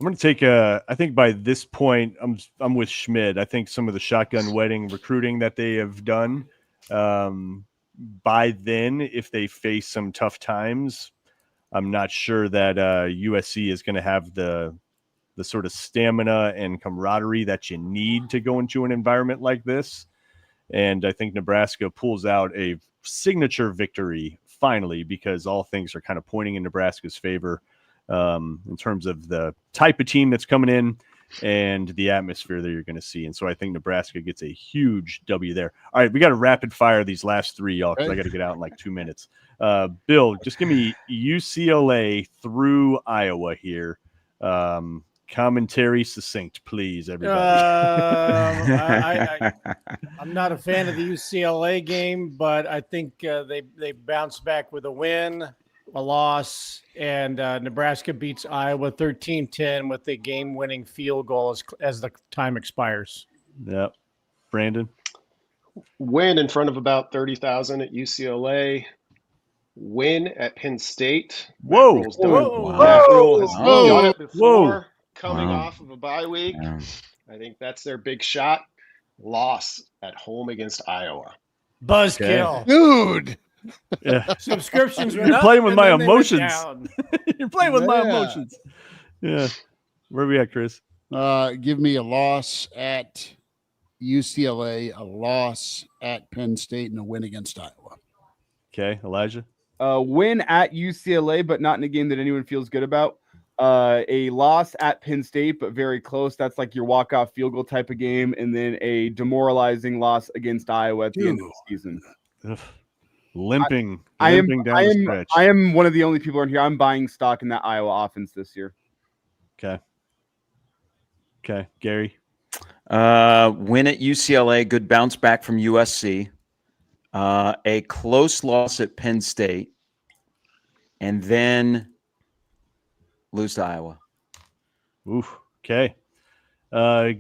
I'm going to take I think by this point, I'm with Schmidt. I think some of the shotgun wedding recruiting that they have done, by then, if they face some tough times, I'm not sure that USC is going to have the sort of stamina and camaraderie that you need to go into an environment like this. And I think Nebraska pulls out a signature victory finally because all things are kind of pointing in Nebraska's favor. In terms of the type of team that's coming in and the atmosphere that you're going to see. And so I think Nebraska gets a huge W there. All right, we got to rapid fire these last three, y'all, because I got to get out in like 2 minutes. Bill, just give me UCLA through Iowa here. Commentary succinct, please, everybody. I'm not a fan of the UCLA game, but I think they bounce back with a win, a loss, and Nebraska beats Iowa 13-10 with a game-winning field goal as the time expires. Yep. Brandon? Win in front of about 30,000 at UCLA. Win at Penn State. Whoa. Matt Rhule has done it before, coming off of a bye week. I think that's their big shot. Loss at home against Iowa. Buzzkill. Dude. Yeah. Subscriptions went You're up, playing with and my then they went emotions. down. You're playing with my Yeah. emotions. Yeah. Where are we at, Chris? Give me a loss at UCLA, a loss at Penn State, and a win against Iowa. Okay, Elijah. Win at UCLA, but not in a game that anyone feels good about. A loss at Penn State, but very close. That's like your walk-off field goal type of game. And then a demoralizing loss against Iowa at the end of the season. Ugh. Limping I am down the stretch. I am one of the only people in here. I'm buying stock in that Iowa offense this year. Okay, Gary. Win at UCLA, good bounce back from USC. A close loss at Penn State, and then lose to Iowa. Oof. Okay.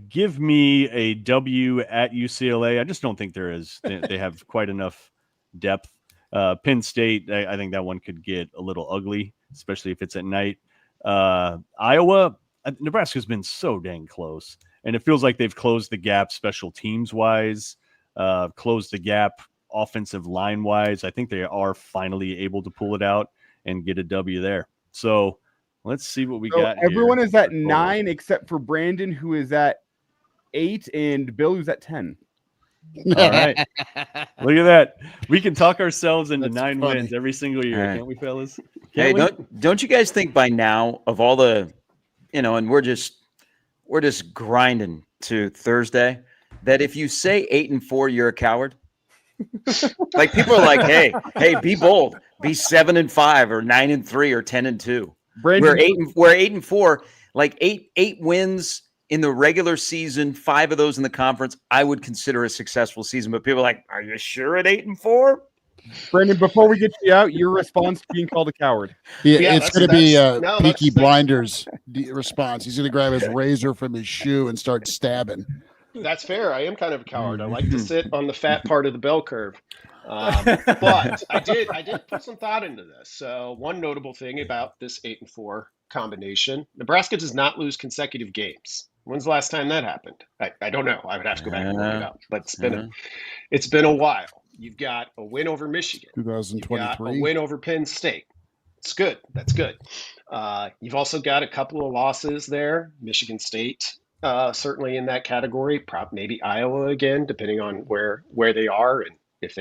Give me a W at UCLA. I just don't think there is. They have quite enough depth. Penn State, I think that one could get a little ugly, especially if it's at night. Iowa, Nebraska's been so dang close, and it feels like they've closed the gap special teams wise, closed the gap offensive line wise. I think they are finally able to pull it out and get a W there. So let's see what we got. Everyone here. is at 9 except for Brandon, who is at 8, and Bill, who's at 10. All right. Look at that. We can talk ourselves into That's 9 funny. wins every single year, Right. can't we, fellas? Hey, Can't we? don't you guys think by now of all the, and we're just grinding to Thursday, that if you say 8-4, you're a coward? Like people are like, hey, be bold, be 7-5 or 9-3 or 10-2. Brandon, We're 8-4, like eight wins in the regular season, 5 of those in the conference. I would consider a successful season. But people are like, are you sure at 8-4? Brandon, before we get you out, your response to being called a coward. Yeah, it's going to be that's- Peaky Blinders response. He's going to grab his razor from his shoe and start stabbing. That's fair. I am kind of a coward. I like to sit on the fat part of the bell curve. But I did put some thought into this. So one notable thing about this 8-4 combination, Nebraska does not lose consecutive games. When's the last time that happened? I don't know. I would have to go back and look it up. But it's been a while. You've got a win over Michigan. 2023. You've got a win over Penn State. It's good. That's good. You've also got a couple of losses there. Michigan State, certainly in that category. Maybe Iowa again, depending on where they are, and if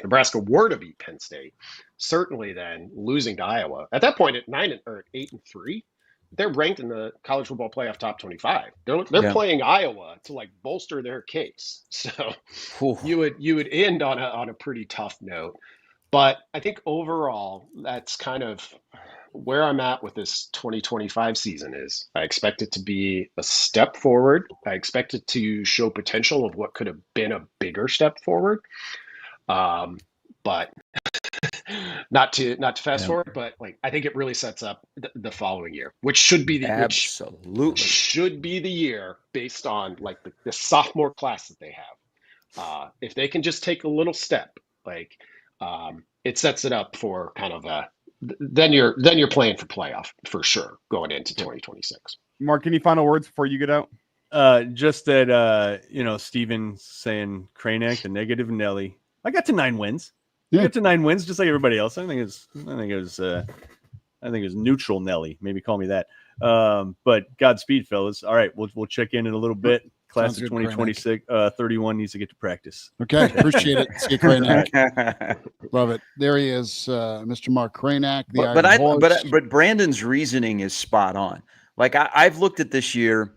Nebraska were to beat Penn State, certainly then losing to Iowa at that point at 8-3, they're ranked in the college football playoff top 25. They're playing Iowa to like bolster their case. So you would end on a pretty tough note. But I think overall, that's kind of where I'm at with this 2025 season. Is I expect it to be a step forward. I expect it to show potential of what could have been a bigger step forward. But not to fast forward, but like I think it really sets up the following year, which should be should be the year based on like the sophomore class that they have. If they can just take a little step, like it sets it up for kind of then you're playing for playoff for sure going into 2026. Mark, any final words before you get out? Just that Steven saying Kraynak, the negative Nelly. I got to 9 wins. Yeah. I got to 9 wins, just like everybody else. I think it was neutral Nelly. Maybe call me that. But Godspeed, fellas. All right, we'll check in a little bit. Class Sounds of good, 2026, 31 needs to get to practice. Okay, appreciate it. See you, Kraynak. Love it. There he is, Mr. Mark Kraynak. But Brandon's reasoning is spot on. Like I've looked at this year,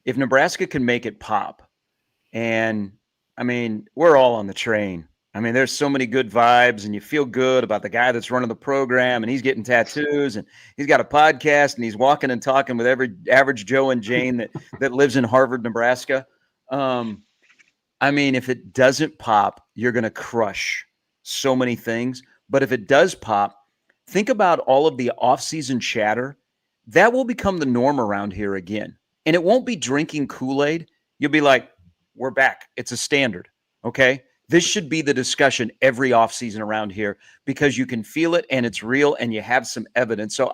if Nebraska can make it pop, and I mean we're all on the train. I mean, there's so many good vibes, and you feel good about the guy that's running the program, and he's getting tattoos, and he's got a podcast, and he's walking and talking with every average Joe and Jane that lives in Harvard, Nebraska. I mean, if it doesn't pop, you're going to crush so many things. But if it does pop, think about all of the off-season chatter. That will become the norm around here again. And it won't be drinking Kool-Aid. You'll be like, we're back. It's a standard, okay? This should be the discussion every offseason around here because you can feel it and it's real and you have some evidence. So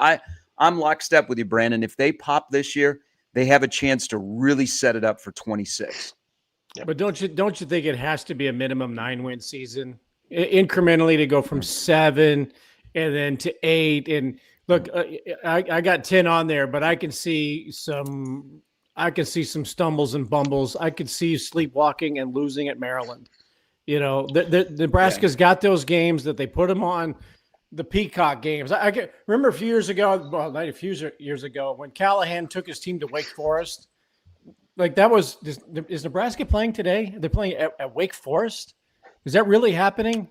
I'm lockstep with you, Brandon. If they pop this year, they have a chance to really set it up for 26. But don't you think it has to be a minimum 9-win season? incrementally to go from 7 and then to 8. And look, I got 10 on there, but I can see some stumbles and bumbles. I could see sleepwalking and losing at Maryland. Nebraska's got those games that they put them on, the Peacock games. I can remember a few years ago, when Callahan took his team to Wake Forest. Like that was, is Nebraska playing today? They're playing at Wake Forest. Is that really happening?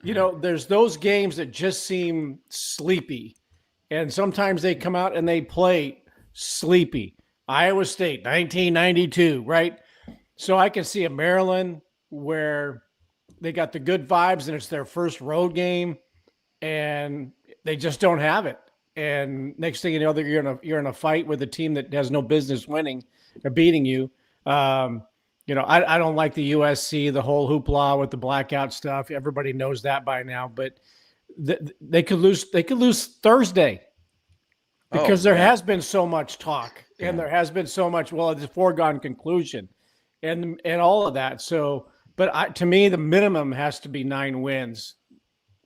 There's those games that just seem sleepy, and sometimes they come out and they play sleepy. Iowa State, 1992, right? So I can see a Maryland where they got the good vibes and it's their first road game and they just don't have it. And next thing you know, you're in a fight with a team that has no business winning or beating you. I don't like the USC, the whole hoopla with the blackout stuff. Everybody knows that by now, but they could lose. They could lose Thursday because there has been so much talk and there has been so much. Well, it's a foregone conclusion, and all of that. So, but to me, the minimum has to be 9 wins,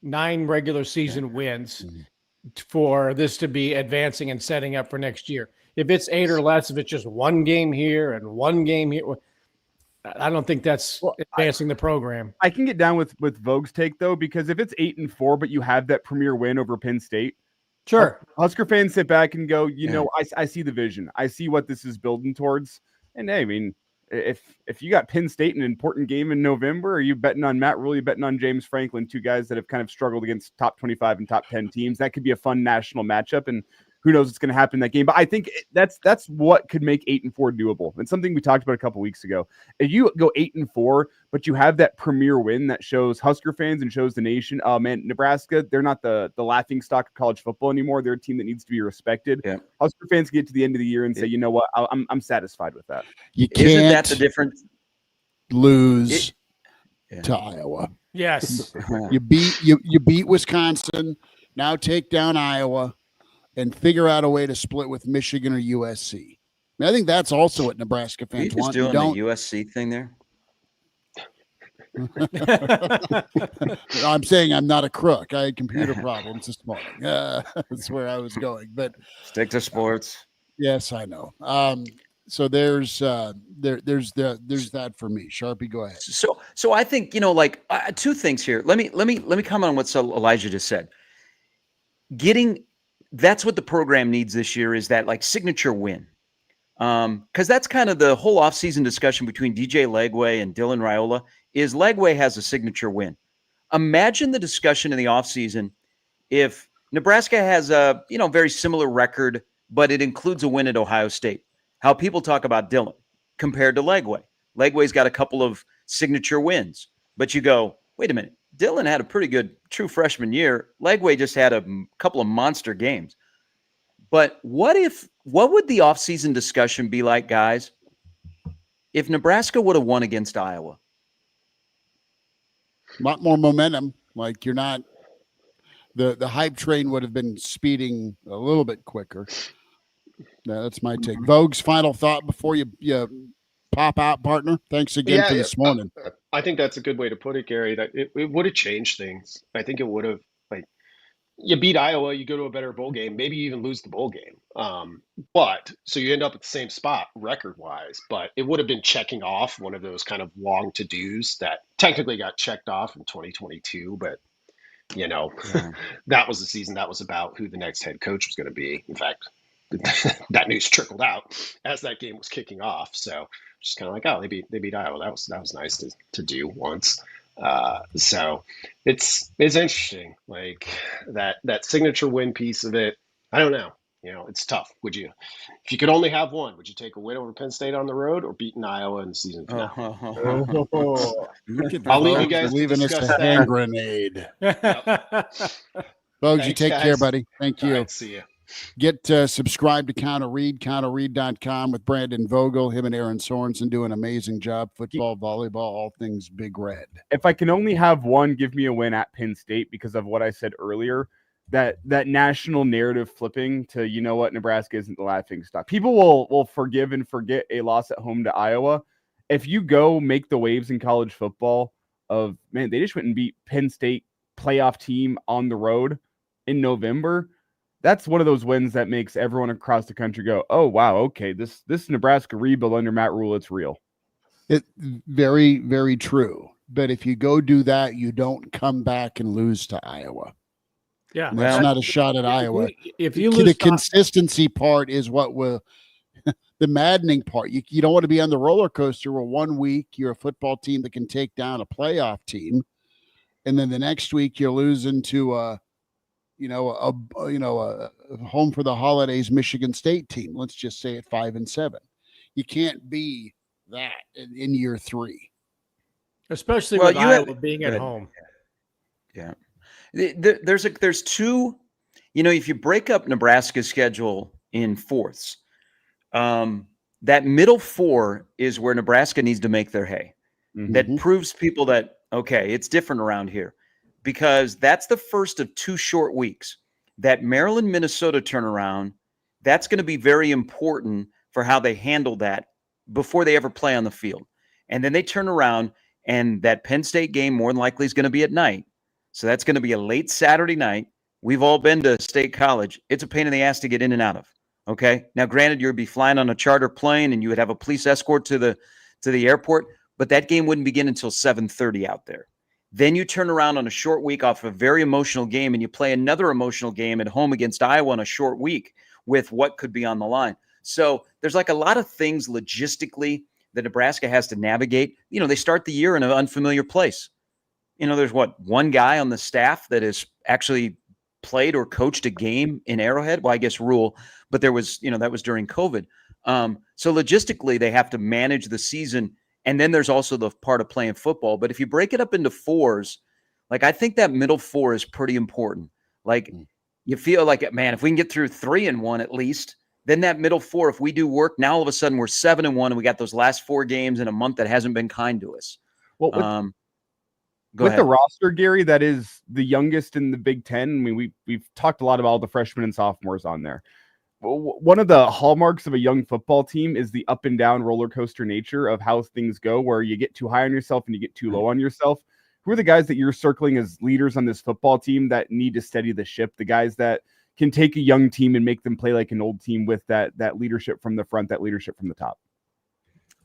9 regular season wins for this to be advancing and setting up for next year. If it's 8 or less, if it's just 1 game here and 1 game here, I don't think that's advancing the program. I can get down with Vogue's take though, because if it's 8-4, but you have that premier win over Penn State, sure, Husker fans sit back and go, I see the vision. I see what this is building towards. And hey, I mean, if you got Penn State in an important game in November, are you betting on Matt Rhule? Are you betting on James Franklin? 2 guys that have kind of struggled against top 25 and top 10 teams. That could be a fun national matchup, and who knows what's going to happen in that game. But I think that's what could make 8-4 doable. And something we talked about a couple weeks ago. If you go 8-4, but you have that premier win that shows Husker fans and shows the nation, oh man, Nebraska, they're not the laughing stock of college football anymore. They're a team that needs to be respected. Yeah. Husker fans get to the end of the year and say, you know what, I'm satisfied with that. You can't Isn't that the difference? Lose to Iowa. Yes. You beat Wisconsin. Now take down Iowa and figure out a way to split with Michigan or USC. I think that's also what Nebraska fans want. Doing the USC thing there. I'm saying I'm not a crook. I had computer problems this morning. That's where I was going. But stick to sports. Yes, I know. So there's that for me. Sharpie, go ahead. So I think 2 things here. Let me comment on what Elijah just said. That's what the program needs this year, is that signature win. Because that's kind of the whole offseason discussion between DJ Legway and Dylan Rhule is Legway has a signature win. Imagine the discussion in the offseason if Nebraska has a very similar record, but it includes a win at Ohio State. How people talk about Dylan compared to Legway. Legway's got a couple of signature wins, but you go, wait a minute. Dylan had a pretty good true freshman year. Legway just had a couple of monster games. But what would the offseason discussion be like, guys, if Nebraska would have won against Iowa? A lot more momentum. You're not the hype train would have been speeding a little bit quicker. That's my take. Vogue's final thought before you pop out, partner. Thanks again for this morning. I think that's a good way to put it, Gary. That it would have changed things. I think it would have, you beat Iowa, you go to a better bowl game, maybe you even lose the bowl game. But so you end up at the same spot record-wise, but it would have been checking off one of those kind of long to-dos that technically got checked off in 2022, but that was the season that was about who the next head coach was going to be. In fact, that news trickled out as that game was kicking off. So just kind of they beat Iowa. That was nice to do once. So it's interesting, that signature win piece of it. I don't know. It's tough. If you could only have one, would you take a win over Penn State on the road or beating Iowa in the season finale? I'll leave you guys to discuss that. Hand grenade. Folks, you take care, buddy. Thank you. Right, see you. Get subscribed to counterread.com with Brandon Vogel. Him and Aaron Sorensen do an amazing job. Football, volleyball, all things Big Red. If I can only have one, give me a win at Penn State because of what I said earlier. That national narrative flipping to, Nebraska isn't the laughing stock. People will forgive and forget a loss at home to Iowa. If you go make the waves in college football of, man, they just went and beat Penn State playoff team on the road in November. That's one of those wins that makes everyone across the country go, oh, wow, okay, this Nebraska rebuild under Matt Rhule, it's real. It very, very true. But if you go do that, you don't come back and lose to Iowa. Yeah, that's not a shot at Iowa. If you the lose, consistency part is what will the maddening part. You don't want to be on the roller coaster where 1 week you're a football team that can take down a playoff team, and then the next week you're losing to a home for the holidays Michigan State team. Let's just say at 5-7. You can't be that in year 3, especially with Iowa being at home. Yeah. There's two, if you break up Nebraska's schedule in fourths, that middle 4 is where Nebraska needs to make their hay. Mm-hmm. That proves people that, okay, it's different around here, because that's the first of 2 short weeks. That Maryland, Minnesota turnaround, that's going to be very important for how they handle that before they ever play on the field. And then they turn around, and that Penn State game more than likely is going to be at night. So that's going to be a late Saturday night. We've all been to State College. It's a pain in the ass to get in and out of. Okay. Now, granted, you'd be flying on a charter plane and you would have a police escort to the airport, but that game wouldn't begin until 7:30 out there. Then you turn around on a short week off a very emotional game, and you play another emotional game at home against Iowa on a short week with what could be on the line. So there's like a lot of things logistically that Nebraska has to navigate. They start the year in an unfamiliar place. There's one guy on the staff that has actually played or coached a game in Arrowhead. Well, I guess Rhule, but there was, that was during COVID. So logistically, they have to manage the season. And then there's also the part of playing football. But if you break it up into 4s, like, I think that middle 4 is pretty important. Like, you feel like, man, if we can get through 3-1 at least, then that middle 4, if we do work, now all of a sudden we're 7-1, and we got those last 4 games in a month that hasn't been kind to us. Well, with the roster, Gary, that is the youngest in the Big Ten. I mean, we've talked a lot about all the freshmen and sophomores on there. One of the hallmarks of a young football team is the up and down roller coaster nature of how things go, where you get too high on yourself and you get too low on yourself. Who are the guys that you're circling as leaders on this football team that need to steady the ship? The guys that can take a young team and make them play like an old team with that leadership from the front, that leadership from the top?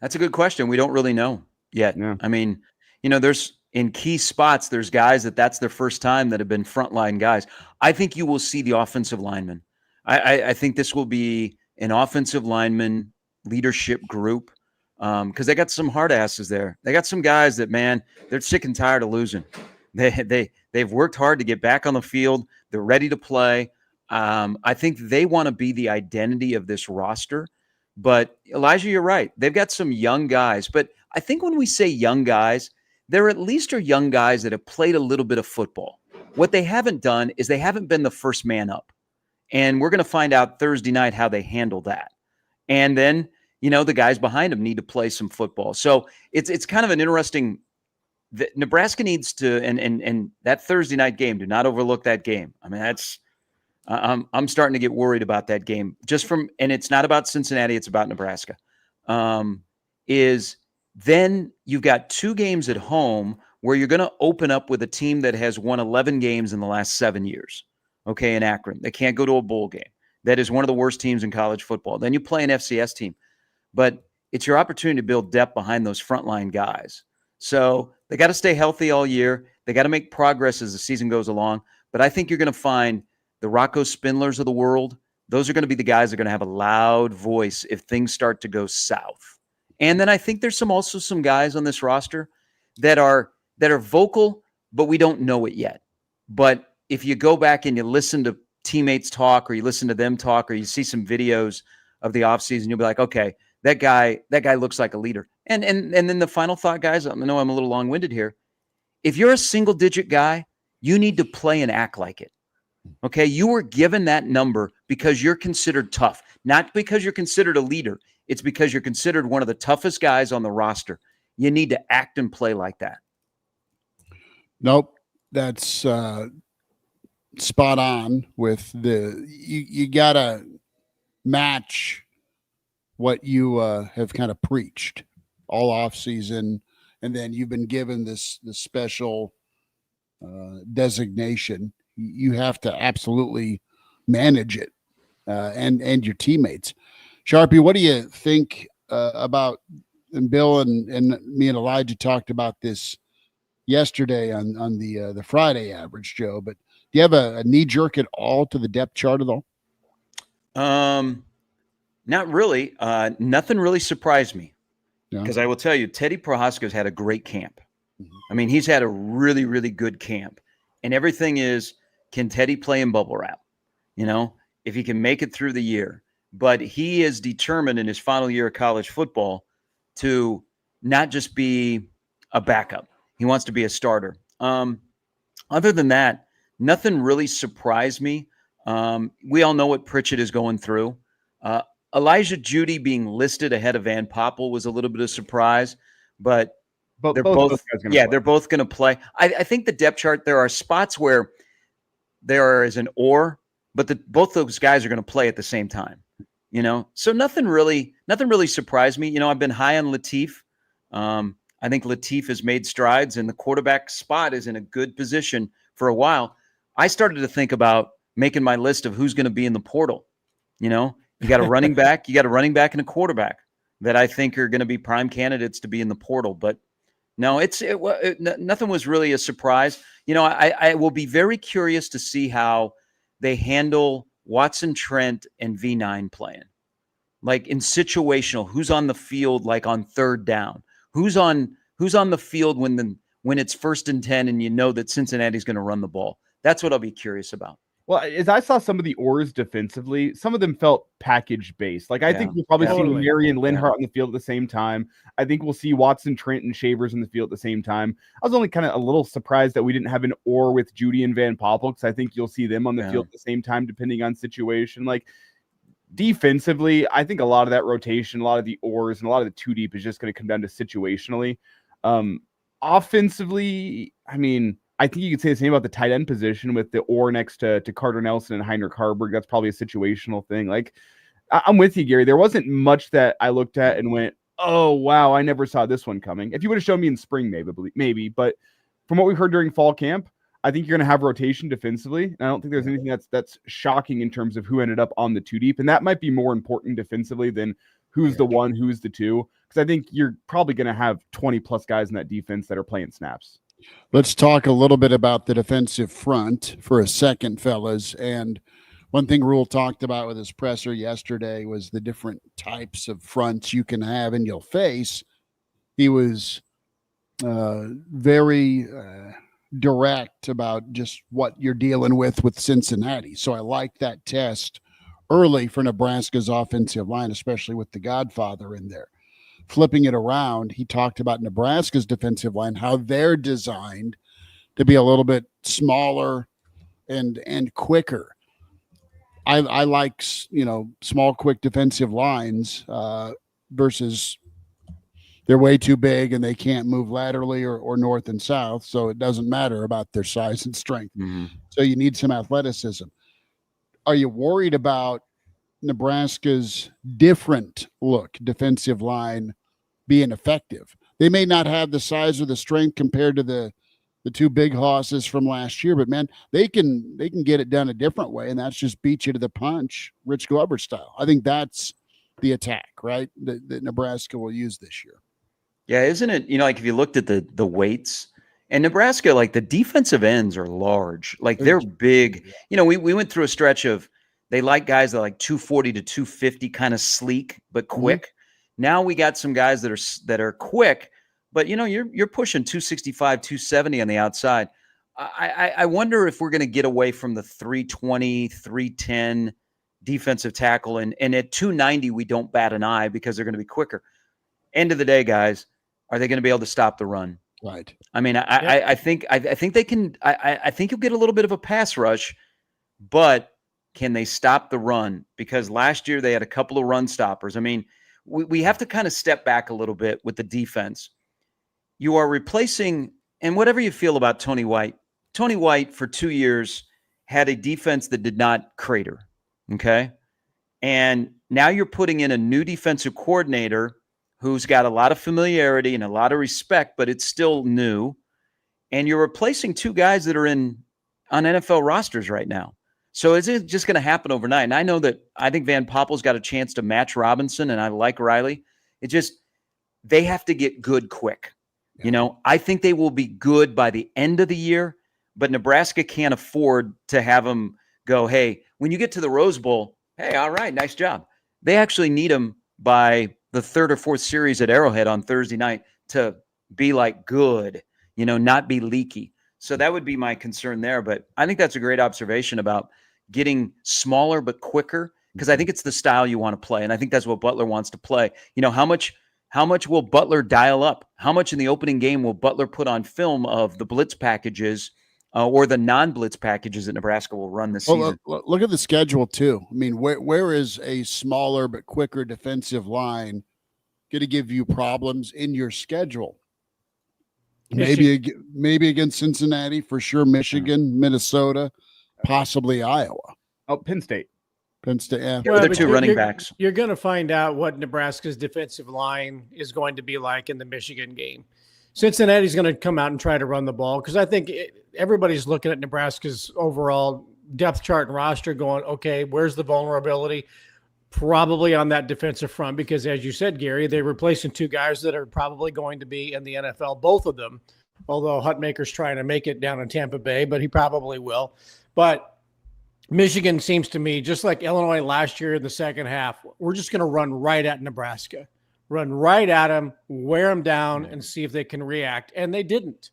That's a good question. We don't really know yet. Yeah. I mean, there's in key spots, there's guys that's their first time that have been frontline guys. I think you will see the offensive linemen. I think this will be an offensive lineman leadership group, because they got some hard asses there. They got some guys that, man, they're sick and tired of losing. They've worked hard to get back on the field. They're ready to play. I think they want to be the identity of this roster. But Elijah, you're right. They've got some young guys. But I think when we say young guys, there at least are young guys that have played a little bit of football. What they haven't done is they haven't been the first man up. And we're going to find out Thursday night how they handle that. And then, the guys behind them need to play some football. So it's kind of an interesting – Nebraska needs to – and that Thursday night game, do not overlook that game. I mean, that's – I'm starting to get worried about that game and it's not about Cincinnati, it's about Nebraska. Then you've got 2 games at home where you're going to open up with a team that has won 11 games in the last 7 years, okay, in Akron. They can't go to a bowl game. That is one of the worst teams in college football. Then you play an FCS team. But it's your opportunity to build depth behind those frontline guys. So they got to stay healthy all year. They got to make progress as the season goes along. But I think you're going to find the Rocco Spindlers of the world. Those are going to be the guys that are going to have a loud voice if things start to go south. And then I think there's also some guys on this roster that are vocal, but we don't know it yet. But if you go back and you listen to teammates talk, or you listen to them talk, or you see some videos of the offseason, you'll be like, okay, that guy looks like a leader. And then the final thought, guys, I know I'm a little long-winded here. If you're a single-digit guy, you need to play and act like it. Okay, you were given that number because you're considered tough, not because you're considered a leader. It's because you're considered one of the toughest guys on the roster. You need to act and play like that. Nope, that's spot on with you got to match what you have kind of preached all off season and then you've been given this special designation. You have to absolutely manage it, and your teammates. Sharpie, what do you think about? And Bill and me and Elijah talked about this yesterday on the Friday average, Joe. But do you have a knee jerk at all to the depth chart at all? Not really. Nothing really surprised me, Yeah. because I will tell you, Teddy Prohaska's had a great camp. Mhm. I mean, he's had a really, really good camp, and everything is, can Teddy play in bubble wrap? You know, if he can make it through the year. But he is determined in his final year of college football to not just be a backup. He wants to be a starter. Other than that, nothing really surprised me. We all know what Pritchett is going through. Elijah Judy being listed ahead of Van Poppel was a little bit of a surprise, but they're both they're both going to play. I think the depth chart, there are spots where there is an or, but both those guys are going to play at the same time. You know, so nothing really surprised me. You know, I've been high on Latif. I think Latif has made strides, and the quarterback spot is in a good position for a while. I started to think about making my list of who's going to be in the portal. You know, you got a running back, and a quarterback that I think are going to be prime candidates to be in the portal. But no, nothing was really a surprise. You know, I will be very curious to see how they handle Watson Trent and V9 playing. Like in situational, who's on the field like on third down? Who's on the field when it's 1st and 10 and you know that Cincinnati's going to run the ball? That's what I'll be curious about. Well, as I saw some of the oars defensively, some of them felt package based. Like I think we'll probably see Marion Linhart on the field at the same time. I think we'll see Watson, Trent, and Shavers in the field at the same time. I was only kind of a little surprised that we didn't have an or with Judy and Van Poppel, because I think you'll see them on the field at the same time, depending on situation. Like defensively, I think a lot of that rotation, a lot of the oars, and a lot of the two deep is just going to come down to situationally. Offensively, I mean, I think you could say the same about the tight end position with the or next to Carter Nelson and Heinrich Harburg. That's probably a situational thing. Like, I'm with you, Gary. There wasn't much that I looked at and went, oh, wow, I never saw this one coming. If you would have shown me in spring, maybe. But from what we heard during fall camp, I think you're going to have rotation defensively. And I don't think there's anything that's shocking in terms of who ended up on the two deep. And that might be more important defensively than who's the one, who's the two. Because I think you're probably going to have 20-plus guys in that defense that are playing snaps. Let's talk a little bit about the defensive front for a second, fellas. And one thing Rhule talked about with his presser yesterday was the different types of fronts you can have and you'll face. He was very direct about just what you're dealing with Cincinnati. So I like that test early for Nebraska's offensive line, especially with the Godfather in there. Flipping it around, he talked about Nebraska's defensive line, how they're designed to be a little bit smaller and quicker. I like, small, quick defensive lines versus they're way too big and they can't move laterally or north and south. So it doesn't matter about their size and strength. Mm-hmm. So you need some athleticism. Are you worried about Nebraska's different look defensive line being effective? They may not have the size or the strength compared to the two big hosses from last year, but man, they can get it done a different way, and that's just beat you to the punch, Rich Glover style. I think that's the attack, right, that Nebraska will use this year. Yeah, isn't it? Like if you looked at the weights, and Nebraska, like the defensive ends are large, like they're big. We went through a stretch of they like guys that are like 240 to 250, kind of sleek but quick. Mm-hmm. Now we got some guys that are quick, but you're pushing 265, 270 on the outside. I wonder if we're going to get away from the 320, 310 defensive tackle, and at 290 we don't bat an eye because they're going to be quicker. End of the day, guys, are they going to be able to stop the run? Right. I mean, I think they can. I think you'll get a little bit of a pass rush, but can they stop the run? Because last year they had a couple of run stoppers. I mean, we have to kind of step back a little bit with the defense. You are replacing, and whatever you feel about Tony White for 2 years had a defense that did not crater, okay? And now you're putting in a new defensive coordinator who's got a lot of familiarity and a lot of respect, but it's still new. And you're replacing two guys that are on NFL rosters right now. So is it just going to happen overnight? And I think Van Poppel's got a chance to match Robinson, and I like Riley. They have to get good quick. Yeah. I think they will be good by the end of the year, but Nebraska can't afford to have them go, hey, when you get to the Rose Bowl, hey, all right, nice job. They actually need them by the third or fourth series at Arrowhead on Thursday night to be like good, not be leaky. So that would be my concern there. But I think that's a great observation about getting smaller but quicker, because I think it's the style you want to play. And I think that's what Butler wants to play. How much will Butler dial up? How much in the opening game will Butler put on film of the blitz packages or the non-blitz packages that Nebraska will run this season? Look at the schedule too. I mean, where is a smaller but quicker defensive line going to give you problems in your schedule? Maybe against Cincinnati, for sure, Michigan, Minnesota, possibly Iowa. Oh, Penn State. Yeah. Well, they're two running backs. You're going to find out what Nebraska's defensive line is going to be like in the Michigan game. Cincinnati's going to come out and try to run the ball, because I think everybody's looking at Nebraska's overall depth chart and roster going, okay, where's the vulnerability? Probably on that defensive front, because as you said, Gary, they're replacing two guys that are probably going to be in the NFL, both of them, although Hutmaker's trying to make it down in Tampa Bay, but he probably will. But Michigan seems to me, just like Illinois last year in the second half, we're just going to run right at Nebraska, run right at them, wear them down, and see if they can react. And they didn't.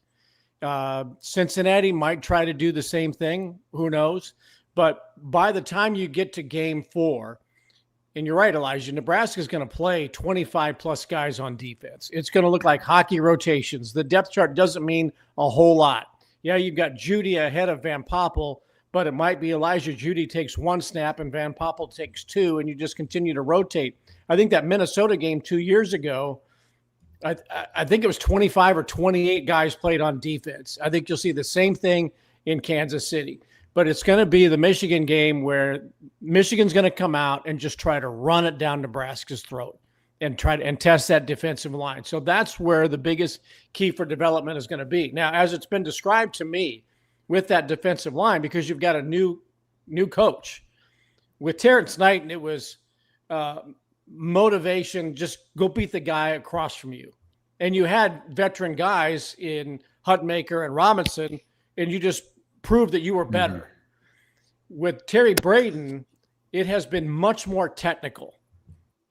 Cincinnati might try to do the same thing. Who knows? But by the time you get to game 4, and you're right, Elijah, Nebraska's going to play 25-plus guys on defense. It's going to look like hockey rotations. The depth chart doesn't mean a whole lot. Yeah, you've got Judy ahead of Van Poppel, but it might be Elijah Judy takes 1 snap and Van Poppel takes 2, and you just continue to rotate. I think that Minnesota game 2 years ago, I think it was 25 or 28 guys played on defense. I think you'll see the same thing in Kansas City. But it's going to be the Michigan game where Michigan's going to come out and just try to run it down Nebraska's throat and test that defensive line. So that's where the biggest key for development is going to be. Now, as it's been described to me with that defensive line, because you've got a new coach. With Terrence Knighton, it was motivation, just go beat the guy across from you. And you had veteran guys in Hutmaker and Robinson, and you just prove that you were better. Mm-hmm. With Terry Braden, it has been much more technical.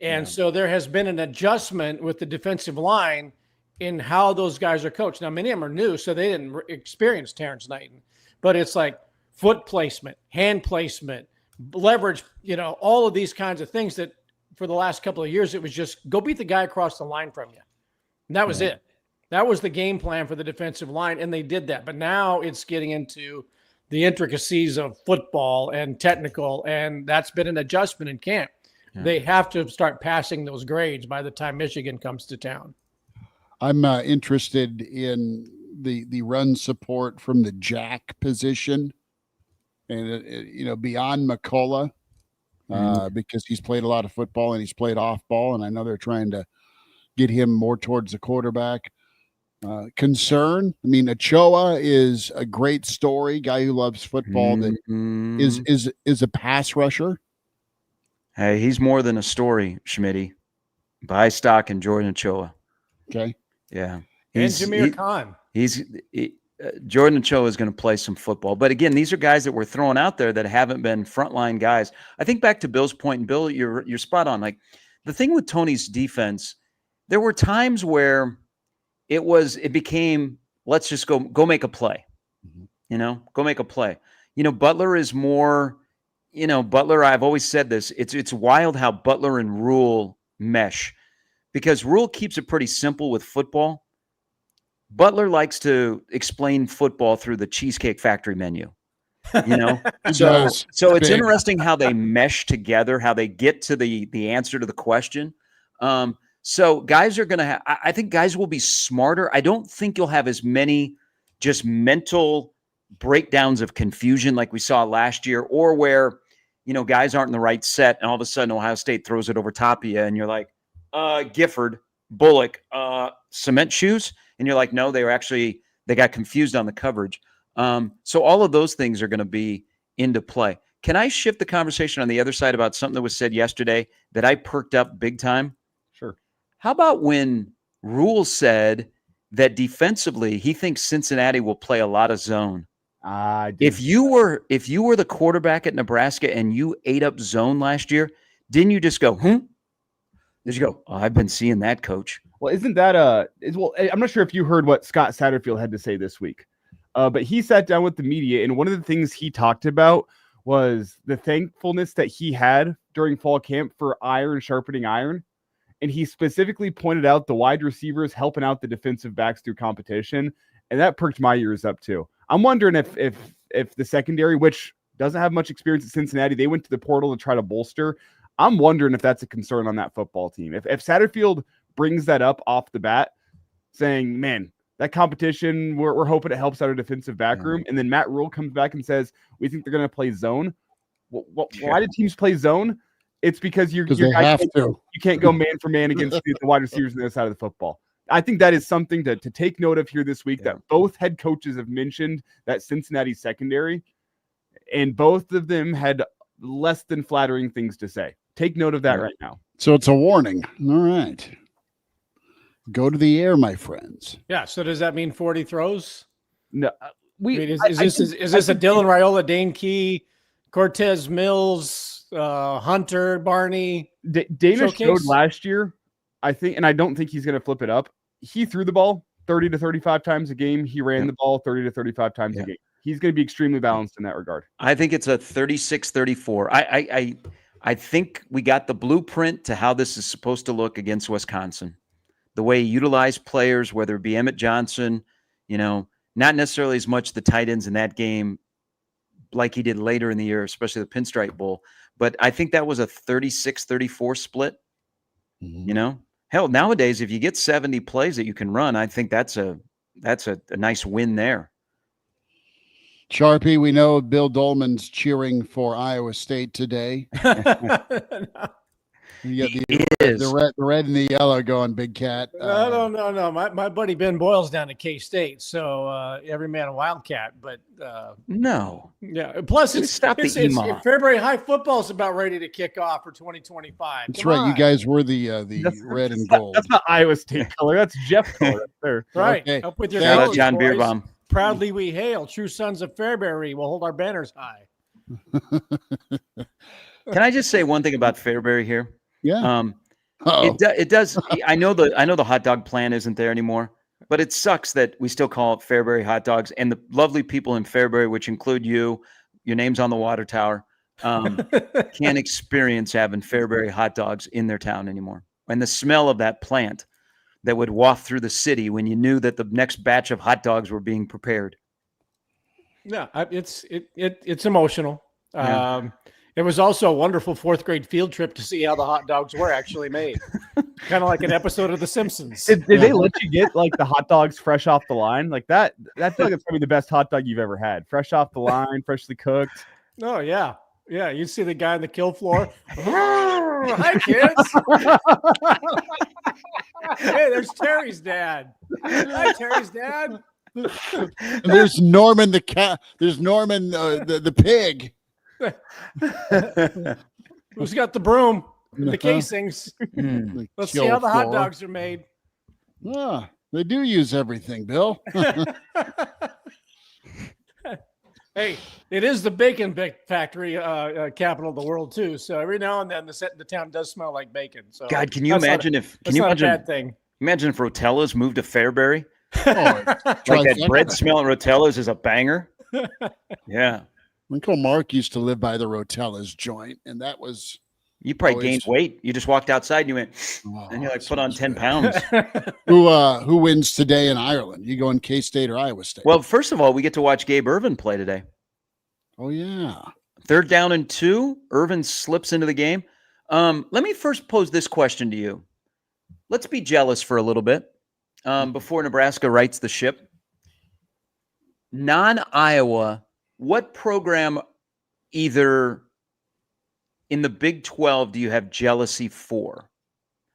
And so there has been an adjustment with the defensive line in how those guys are coached. Now, many of them are new, so they didn't experience Terrence Knighton. But it's like foot placement, hand placement, leverage, all of these kinds of things that for the last couple of years, it was just go beat the guy across the line from you. And that was it. That was the game plan for the defensive line, and they did that. But now it's getting into the intricacies of football and technical, and that's been an adjustment in camp. Yeah. They have to start passing those grades by the time Michigan comes to town. I'm interested in the run support from the jack position, and beyond McCullough, because he's played a lot of football and he's played off ball, and I know they're trying to get him more towards the quarterback. Concern. I mean, Ochoa is a great story, guy who loves football, that is a pass rusher. Hey, he's more than a story, Schmitty. Buy stock in Jordan Ochoa. Okay. Yeah. And Jameer Khan. Jordan Ochoa is going to play some football. But again, these are guys that we're throwing out there that haven't been frontline guys. I think back to Bill's point, and Bill, you're spot on. Like, the thing with Tony's defense, there were times where it became, let's just go make a play, go make a play. Butler is more, Butler, I've always said this, it's wild how Butler and Rhule mesh, because Rhule keeps it pretty simple with football. Butler likes to explain football through the Cheesecake Factory menu, So it's interesting how they mesh together, how they get to the answer to the question. So guys are going to I think guys will be smarter. I don't think you'll have as many just mental breakdowns of confusion like we saw last year, or where, guys aren't in the right set and all of a sudden Ohio State throws it over top of you and you're like, Gifford, Bullock, cement shoes? And you're like, no, they got confused on the coverage. So all of those things are going to be into play. Can I shift the conversation on the other side about something that was said yesterday that I perked up big time? Sure. How about when Rhule said that defensively he thinks Cincinnati will play a lot of zone? If you were the quarterback at Nebraska and you ate up zone last year, didn't you just go, Did you go, I've been seeing that, coach? Well, isn't that I'm not sure if you heard what Scott Satterfield had to say this week, but he sat down with the media, and one of the things he talked about was the thankfulness that he had during fall camp for iron sharpening iron. And he specifically pointed out the wide receivers helping out the defensive backs through competition. And that perked my ears up too. I'm wondering if the secondary, which doesn't have much experience at Cincinnati, they went to the portal to try to bolster. I'm wondering if that's a concern on that football team. If Satterfield brings that up off the bat, saying, man, that competition, we're hoping it helps out our defensive back room. And then Matt Rhule comes back and says, we think they're going to play zone. Why do teams play zone? It's because you can't go man for man against the wide receivers on the other side of the football. I think that is something to take note of here this week, that both head coaches have mentioned that Cincinnati secondary, and both of them had less than flattering things to say. Take note of that right now. So it's a warning. All right. Go to the air, my friends. Yeah. So does that mean 40 throws? No. Is this a Dylan Raiola, Dane Key, Cortez Mills, Hunter, Barney? Dana showed last year, I think, and I don't think he's going to flip it up. He threw the ball 30 to 35 times a game. He ran the ball 30 to 35 times a game. He's going to be extremely balanced in that regard. I think it's a 36-34. I think we got the blueprint to how this is supposed to look against Wisconsin. The way he utilized players, whether it be Emmett Johnson, not necessarily as much the tight ends in that game like he did later in the year, especially the Pinstripe Bowl. But I think that was a 36-34 split. Mm-hmm. Hell, nowadays, if you get 70 plays that you can run, I think that's a nice win there. Sharpie, we know Bill Doleman's cheering for Iowa State today. You got the red and the yellow going, Big Cat. No. My buddy Ben Boyle's down to K-State, so every man a Wildcat. But no, yeah. Plus, it's Fairbury High football is about ready to kick off for 2025. That's right. You guys were the red and gold. That's not Iowa State color. That's Jeff color there. Right. Okay. Up with your Shout out colors, John boys. Beerbaum. Proudly we hail. True sons of Fairbury will hold our banners high. Can I just say one thing about Fairbury here? Yeah. It does. I know the hot dog plan isn't there anymore, but it sucks that we still call it Fairbury hot dogs. And the lovely people in Fairbury, which include your name's on the water tower, can't experience having Fairbury hot dogs in their town anymore. And the smell of that plant that would waft through the city when you knew that the next batch of hot dogs were being prepared. Yeah, it's emotional. Yeah. It was also a wonderful fourth grade field trip to see how the hot dogs were actually made. Kind of like an episode of The Simpsons. Did they let you get like the hot dogs fresh off the line? Like that? I feel like it's probably the best hot dog you've ever had. Fresh off the line, freshly cooked. Oh yeah. Yeah. You see the guy on the kill floor. Hi kids. Hey, there's Terry's dad. Hi, Terry's dad. There's Norman the cat. There's Norman the pig. Who's got the broom and the casings? Let's see how the hot dogs are made. Yeah, they do use everything, Bill. Hey, it is the bacon factory capital of the world too. So every now and then the town does smell like bacon. So God, can you imagine a bad thing? Imagine if Rotella's moved to Fairbury. Like that bread smell at Rotella's is a banger. Yeah. Uncle Mark used to live by the Rotella's joint, and that was. You probably gained weight. You just walked outside and you went, and you put on 10 pounds. Who wins today in Ireland? You going K-State or Iowa State? Well, first of all, we get to watch Gabe Ervin play today. Oh, yeah. 3rd down and 2. Ervin slips into the game. Let me first pose this question to you. Let's be jealous for a little bit before Nebraska rights the ship. Non-Iowa, what program either in the Big 12 do you have jealousy for?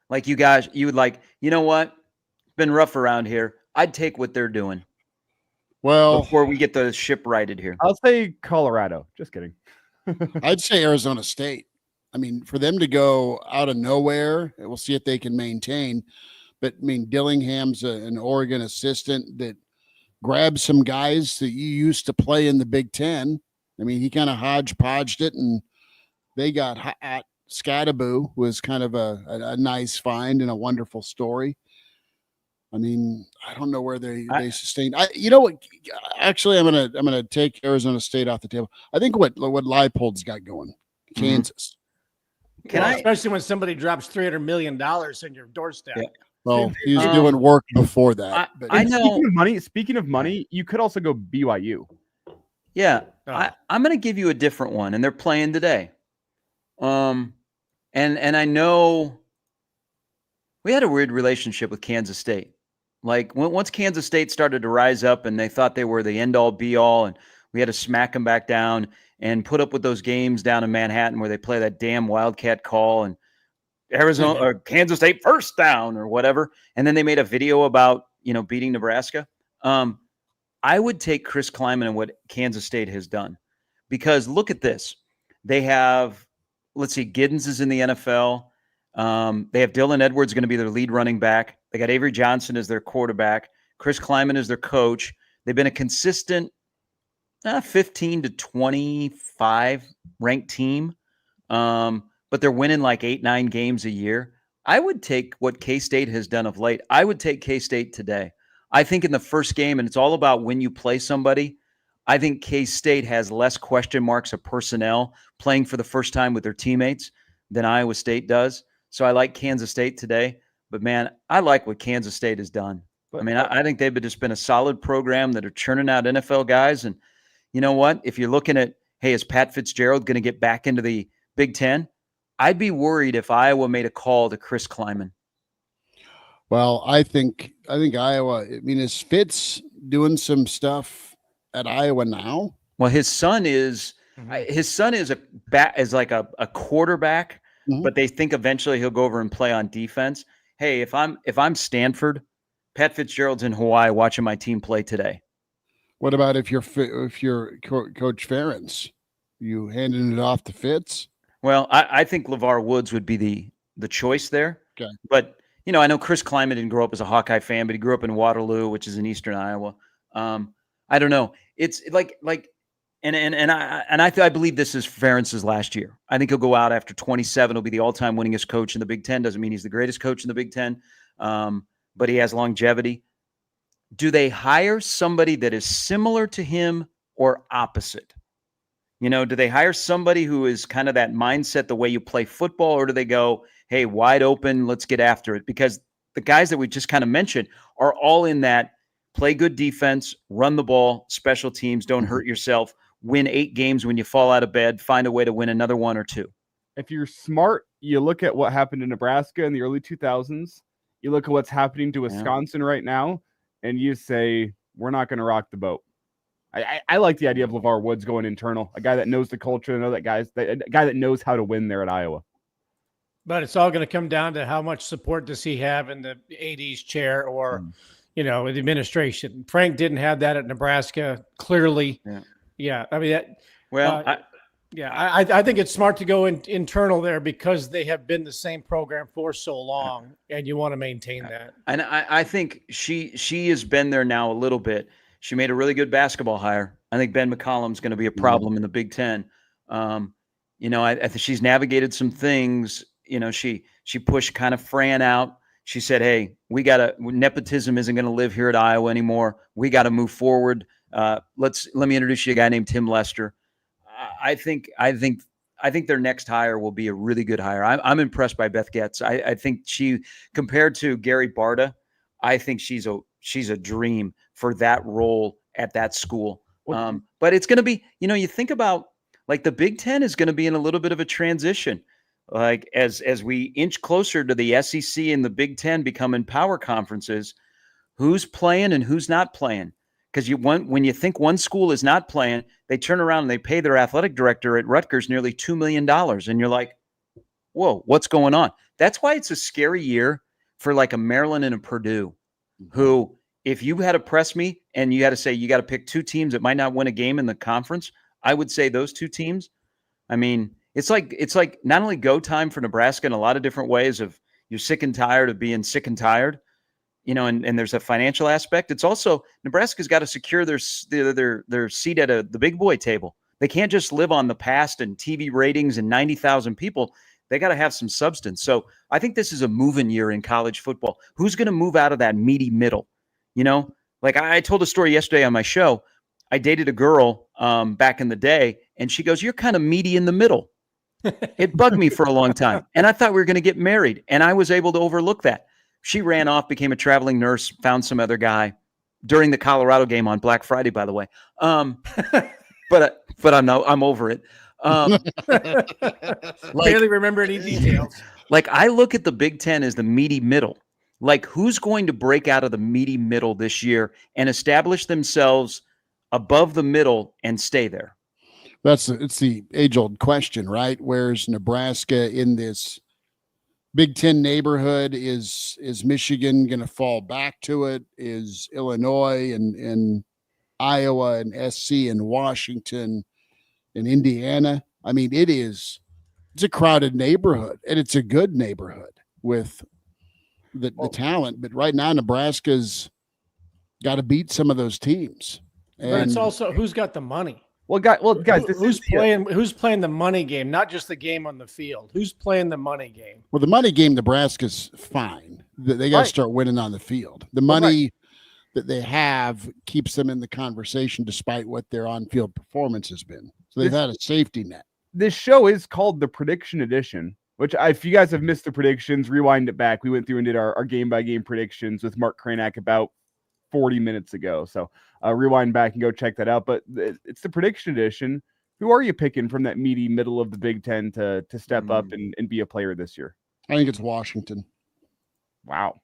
Like you guys, you would like, you know what? It's been rough around here. I'd take what they're doing Well, before we get the ship righted here. I'll say Colorado. Just kidding. I'd say Arizona State. I mean, for them to go out of nowhere, we'll see if they can maintain. But I mean, Dillingham's an Oregon assistant that grabbed some guys that you used to play in the Big Ten. I mean, he kind of hodgepodged it, and they got hot. Scadaboo was kind of a nice find and a wonderful story. I mean, I don't know where they sustained. You know what? Actually, I'm gonna take Arizona State off the table. I think what Leipold's got going, Kansas. Especially when somebody drops $300 million in your doorstep. Yeah. Well, he was doing work before that. I know. Speaking of money, you could also go BYU. Yeah, I'm going to give you a different one, and they're playing today. And I know we had a weird relationship with Kansas State. Like once Kansas State started to rise up, and they thought they were the end all be all, and we had to smack them back down and put up with those games down in Manhattan where they play that damn Wildcat call and Arizona or Kansas State first down or whatever. And then they made a video about, beating Nebraska. I would take Chris Kleiman and what Kansas State has done, because look at this. They have, let's see, Giddens is in the NFL. They have Dylan Edwards going to be their lead running back. They got Avery Johnson as their quarterback. Chris Kleiman is their coach. They've been a consistent 15 to 25 ranked team. But they're winning like 8-9 games a year. I would take what K-State has done of late. I would take K-State today. I think in the first game, and it's all about when you play somebody, I think K-State has less question marks of personnel playing for the first time with their teammates than Iowa State does. So I like Kansas State today. But, man, I like what Kansas State has done. I mean, I think they've just been a solid program that are churning out NFL guys. And you know what? If you're looking at, hey, is Pat Fitzgerald going to get back into the Big Ten? I'd be worried if Iowa made a call to Chris Kleiman. Well, I think Iowa. I mean, is Fitz doing some stuff at Iowa now? Well, his son is like a quarterback, but they think eventually he'll go over and play on defense. Hey, if I'm Stanford, Pat Fitzgerald's in Hawaii watching my team play today. What about if you're Coach Ferentz? You handing it off to Fitz? Well, I think LeVar Woods would be the choice there. Okay. But, I know Chris Kleiman didn't grow up as a Hawkeye fan, but he grew up in Waterloo, which is in eastern Iowa. I don't know. It's I believe this is Ferentz's last year. I think he'll go out after 27. He'll be the all-time winningest coach in the Big Ten. Doesn't mean he's the greatest coach in the Big Ten, but he has longevity. Do they hire somebody that is similar to him or opposite? Do they hire somebody who is kind of that mindset, the way you play football, or do they go, hey, wide open, let's get after it? Because the guys that we just kind of mentioned are all in that play good defense, run the ball, special teams, don't hurt yourself, win 8 games when you fall out of bed, find a way to win another 1 or 2. If you're smart, you look at what happened in Nebraska in the early 2000s. You look at what's happening to Wisconsin right now, and you say, we're not going to rock the boat. I like the idea of LeVar Woods going internal, a guy that knows the culture, a guy that knows how to win there at Iowa. But it's all going to come down to how much support does he have in the AD's chair or, the administration. Frank didn't have that at Nebraska, clearly. Yeah. I mean, I think it's smart to go internal there because they have been the same program for so long, and you want to maintain that. And I think she has been there now a little bit. She made a really good basketball hire. I think Ben McCollum's going to be a problem in the Big Ten. I think she's navigated some things. She pushed kind of Fran out. She said, hey, nepotism isn't going to live here at Iowa anymore. We got to move forward. Let me introduce you to a guy named Tim Lester. I think their next hire will be a really good hire. I'm impressed by Beth Getz. I think she, compared to Gary Barta, I think she's a dream for that role at that school. But it's going to be, you think about like the Big Ten is going to be in a little bit of a transition. Like as we inch closer to the SEC and the Big Ten becoming power conferences, who's playing and who's not playing? Because when you think one school is not playing, they turn around and they pay their athletic director at Rutgers nearly $2 million. And you're like, whoa, what's going on? That's why it's a scary year for like a Maryland and a Purdue, who, if you had to press me and you had to say you got to pick two teams that might not win a game in the conference, I would say those two teams. I mean, it's like not only go time for Nebraska in a lot of different ways of you're sick and tired of being sick and tired, and there's a financial aspect. It's also Nebraska's got to secure their seat at the big boy table. They can't just live on the past and TV ratings and 90,000 people. They got to have some substance. So I think this is a moving year in college football. Who's going to move out of that meaty middle? Like I told a story yesterday on my show. I dated a girl back in the day, and she goes, "You're kind of meaty in the middle." It bugged me for a long time. And I thought we were going to get married, and I was able to overlook that. She ran off, became a traveling nurse, found some other guy during the Colorado game on Black Friday, by the way. But I'm over it. Barely remember any details. Like I look at the Big Ten as the meaty middle. Like who's going to break out of the meaty middle this year and establish themselves above the middle and stay there? It's the age-old question, right? Where's Nebraska in this Big Ten neighborhood? Is Michigan going to fall back to it? Is Illinois and Iowa and SC and Washington and Indiana? I mean, it's a crowded neighborhood, and it's a good neighborhood with the talent. But right now, Nebraska's got to beat some of those teams. But it's also who's got the money. Well, guys, who's playing the money game, not just the game on the field. Who's playing the money game? Well, the money game, Nebraska's fine. They got to start winning on the field. The money that they have keeps them in the conversation despite what their on-field performance has been. So they've had a safety net. This show is called the Prediction Edition, which if you guys have missed the predictions, rewind it back. We went through and did our game-by-game predictions with Mark Kraynak about 40 minutes ago. So rewind back and go check that out. But it's the Prediction Edition. Who are you picking from that meaty middle of the Big Ten to step up and be a player this year? I think it's Washington. Wow.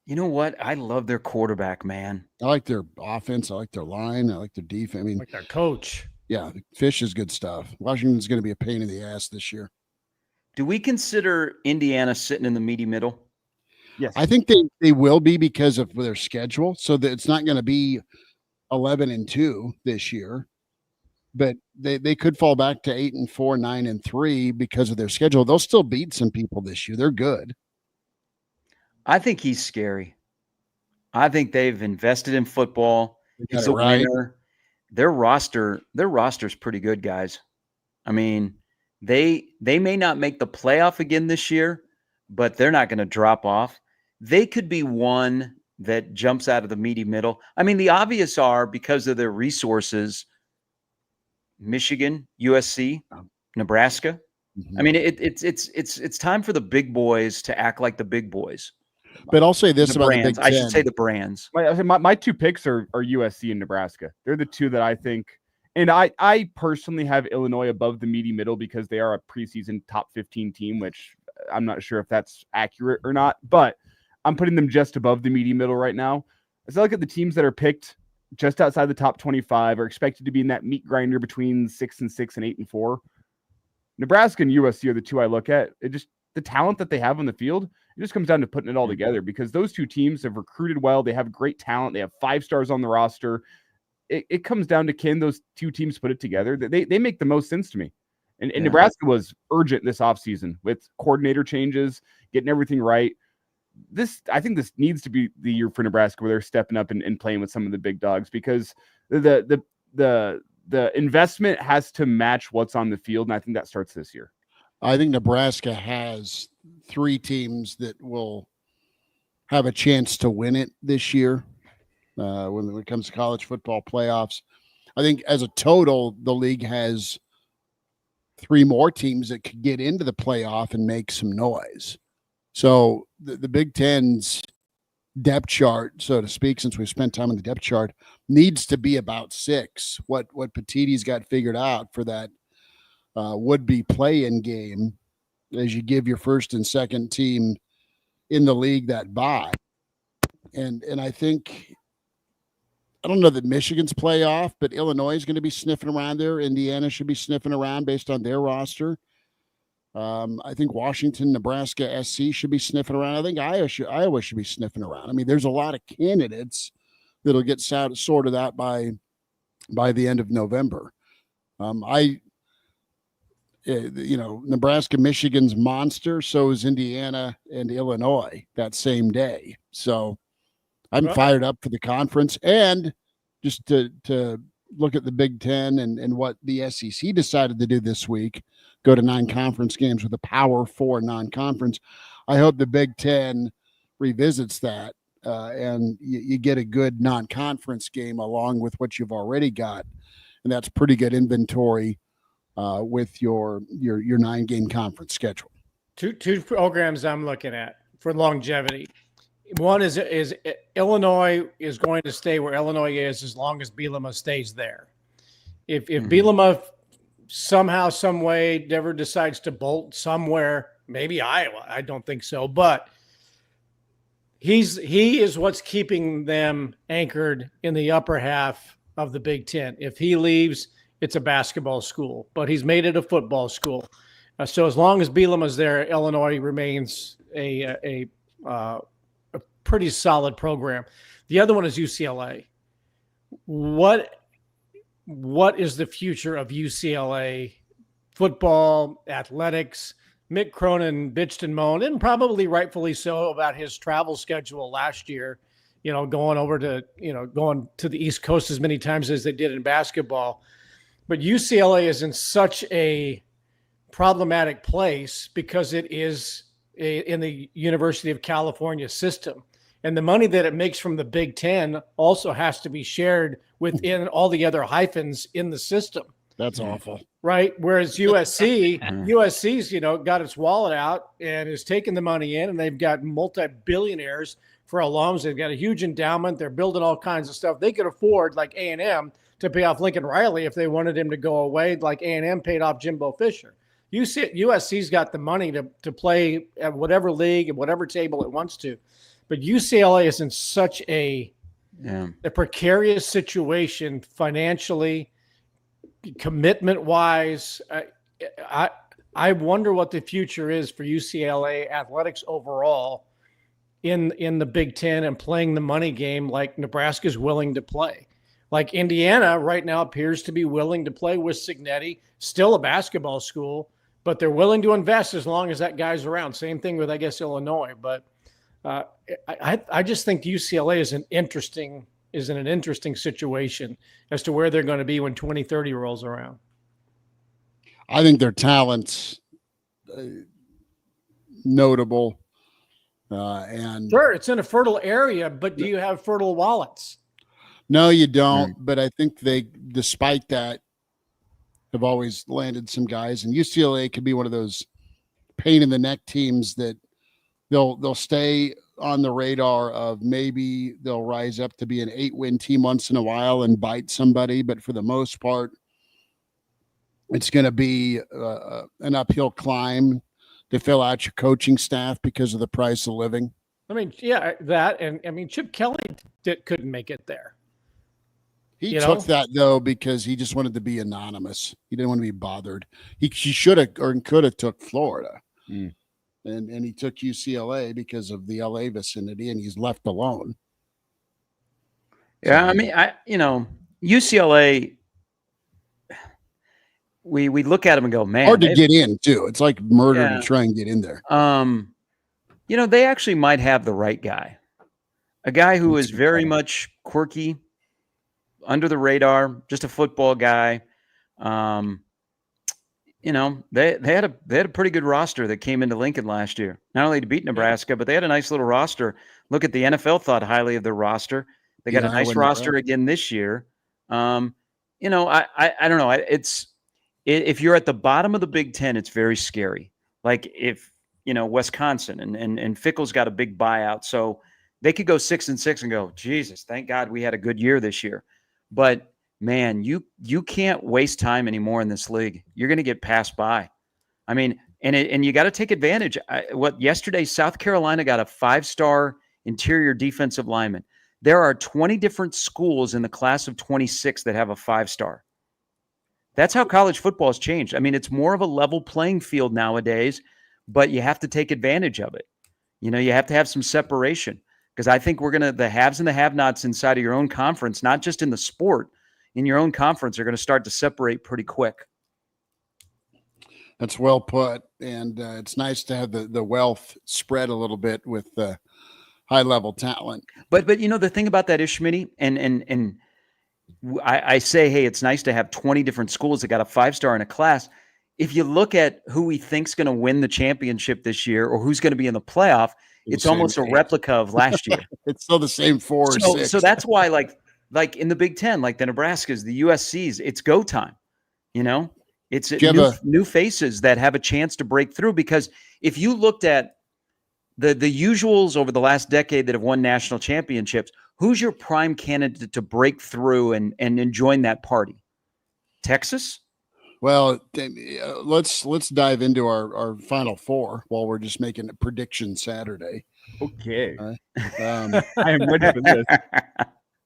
You know what? I love their quarterback, man. I like their offense. I like their line. I like their defense. I mean, like their coach. Yeah, Fish is good stuff. Washington's going to be a pain in the ass this year. Do we consider Indiana sitting in the meaty middle? Yes. I think they will be because of their schedule. So that it's not going to be 11-2 this year, but they could fall back to 8-4, 9-3 because of their schedule. They'll still beat some people this year. They're good. I think he's scary. I think they've invested in football. He's a winner. Their roster's pretty good, guys. I mean, they may not make the playoff again this year, but they're not going to drop off. They could be one that jumps out of the meaty middle. I mean, the obvious are, because of their resources, Michigan, USC, Nebraska. Mm-hmm. I mean, it's time for the big boys to act like the big boys. But I'll say this the about brands. the Big Ten. I should say the brands. My two picks are USC and Nebraska. They're the two that I think, and I personally have Illinois above the meaty middle because they are a preseason top 15 team, which I'm not sure if that's accurate or not, but I'm putting them just above the meaty middle right now. As I look at the teams that are picked just outside the top 25 are expected to be in that meat grinder between 6-6 and 8-4. Nebraska and USC are the two I look at. It just, the talent that they have on the field, it just comes down to putting it all together, because those two teams have recruited well. They have great talent. They have 5 stars on the roster. It comes down to, can those two teams put it together? They make the most sense to me. And Nebraska was urgent this offseason with coordinator changes, getting everything right. I think this needs to be the year for Nebraska where they're stepping up and playing with some of the big dogs, because the investment has to match what's on the field. And I think that starts this year. I think Nebraska has 3 teams that will have a chance to win it this year when it comes to college football playoffs. I think as a total, the league has 3 more teams that could get into the playoff and make some noise. So the Big Ten's depth chart, so to speak, since we've spent time on the depth chart, needs to be about 6. What Petitti's got figured out for that would-be play-in game as you give your first and second team in the league that bye. And I think, I don't know that Michigan's playoff, but Illinois is going to be sniffing around there. Indiana should be sniffing around based on their roster. I think Washington, Nebraska, SC should be sniffing around. I think Iowa should be sniffing around. I mean, there's a lot of candidates that'll get sorted out by the end of November. Nebraska, Michigan's monster. So is Indiana and Illinois that same day. So I'm fired up for the conference, and just to look at the Big Ten and what the SEC decided to do this week, go to 9 conference games with a Power 4 non-conference. I hope the Big Ten revisits that and you get a good non-conference game along with what you've already got, and that's pretty good inventory with your 9-game conference schedule. Two programs I'm looking at for longevity. One is Illinois is going to stay where Illinois is as long as Bielema stays there. If Bielema somehow, some way, never decides to bolt somewhere, maybe Iowa, I don't think so, but he is what's keeping them anchored in the upper half of the Big Ten. If he leaves, it's a basketball school, but he's made it a football school. So as long as Bielema's there, Illinois remains a pretty solid program. The other one is UCLA. What is the future of UCLA football, athletics? Mick Cronin bitched and moaned, and probably rightfully so, about his travel schedule last year, going to the East Coast as many times as they did in basketball. But UCLA is in such a problematic place because it is in the University of California system. And the money that it makes from the Big Ten also has to be shared within all the other hyphens in the system. That's awful. Right? Whereas USC's, got its wallet out and is taking the money in, and they've got multi-billionaires for alums. They've got a huge endowment. They're building all kinds of stuff. They could afford, like A&M, to pay off Lincoln Riley if they wanted him to go away, like A&M paid off Jimbo Fisher. USC's got the money to play at whatever league and whatever table it wants to. But UCLA is in such a precarious situation financially, commitment-wise. I wonder what the future is for UCLA athletics overall in the Big Ten and playing the money game like Nebraska's willing to play. Like Indiana right now appears to be willing to play with Cignetti, still a basketball school, but they're willing to invest as long as that guy's around. Same thing with, I guess, Illinois. But I just think UCLA is in an interesting situation as to where they're going to be when 2030 rolls around. I think their talent's notable. And sure, it's in a fertile area, but do you have fertile wallets? No, you don't. But I think they, despite that, have always landed some guys. And UCLA could be one of those pain in the neck teams that they'll stay on the radar of, maybe they'll rise up to be an 8-win team once in a while and bite somebody. But for the most part, it's going to be an uphill climb to fill out your coaching staff because of the price of living. I mean, yeah, that. And I mean, Chip Kelly couldn't make it there. He took that, though, because he just wanted to be anonymous. He didn't want to be bothered. He should have or could have took Florida. And he took UCLA because of the LA vicinity, and he's left alone. Yeah, I mean, UCLA, we look at them and go, man. Hard to get in, too. It's like murder to try and get in there. They actually might have the right guy. A guy who is very much quirky, under the radar, just a football guy. They had a pretty good roster that came into Lincoln last year, not only to beat Nebraska, but they had a nice little roster. Look at the NFL thought highly of their roster. They got a nice roster again this year. I don't know. If you're at the bottom of the Big Ten, it's very scary. Like if, Wisconsin and Fickle's got a big buyout. So they could go 6-6 and go, Jesus, thank God we had a good year this year. But man, you can't waste time anymore in this league. You're going to get passed by. I mean, and you got to take advantage. Yesterday, South Carolina got a 5-star interior defensive lineman. There are 20 different schools in the class of 26 that have a 5-star. That's how college football has changed. I mean, it's more of a level playing field nowadays, but you have to take advantage of it. You know, you have to have some separation, because I think the haves and the have-nots inside of your own conference, not just in the sport, in your own conference, are going to start to separate pretty quick. That's well put. And it's nice to have the wealth spread a little bit with high-level talent. But you know, the thing about that is, Schmitty, and I say, hey, it's nice to have 20 different schools that got a 5-star in a class. If you look at who we think's going to win the championship this year, or who's going to be in the playoff, it's almost a replica of last year. It's still the same 4 or 6. So that's why, like in the Big Ten, like the Nebraskas, the USCs, it's go time. You know, it's new faces that have a chance to break through. Because if you looked at the usuals over the last decade that have won national championships, who's your prime candidate to break through and join that party? Texas? Well, let's dive into our Final Four while we're just making a prediction Saturday. Okay. I am ready for this.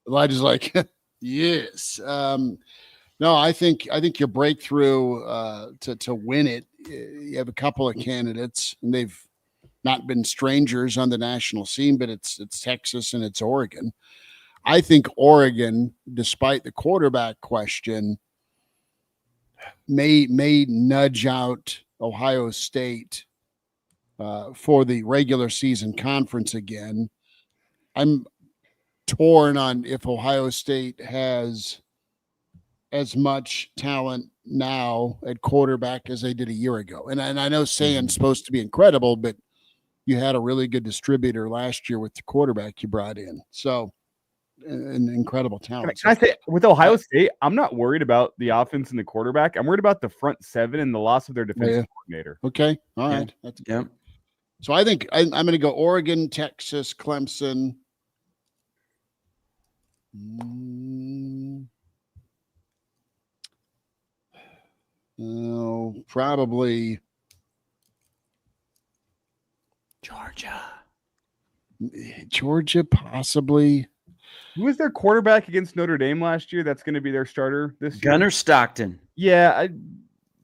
Elijah's like, yes. No, I think your breakthrough to win it. You have a couple of candidates, and they've not been strangers on the national scene, but it's Texas and it's Oregon. I think Oregon, despite the quarterback question, may nudge out Ohio State for the regular season conference again. I'm torn on if Ohio State has as much talent now at quarterback as they did a year ago. And I know Sayan's supposed to be incredible, but you had a really good distributor last year with the quarterback you brought in. So an incredible talent. Can I say, with Ohio State, I'm not worried about the offense and the quarterback. I'm worried about the front 7 and the loss of their defensive coordinator. Okay. All right. That's good. So I think I'm going to go Oregon, Texas, Clemson. Probably Georgia, possibly. Who was their quarterback against Notre Dame last year? That's going to be their starter this year. Gunnar Stockton. Yeah,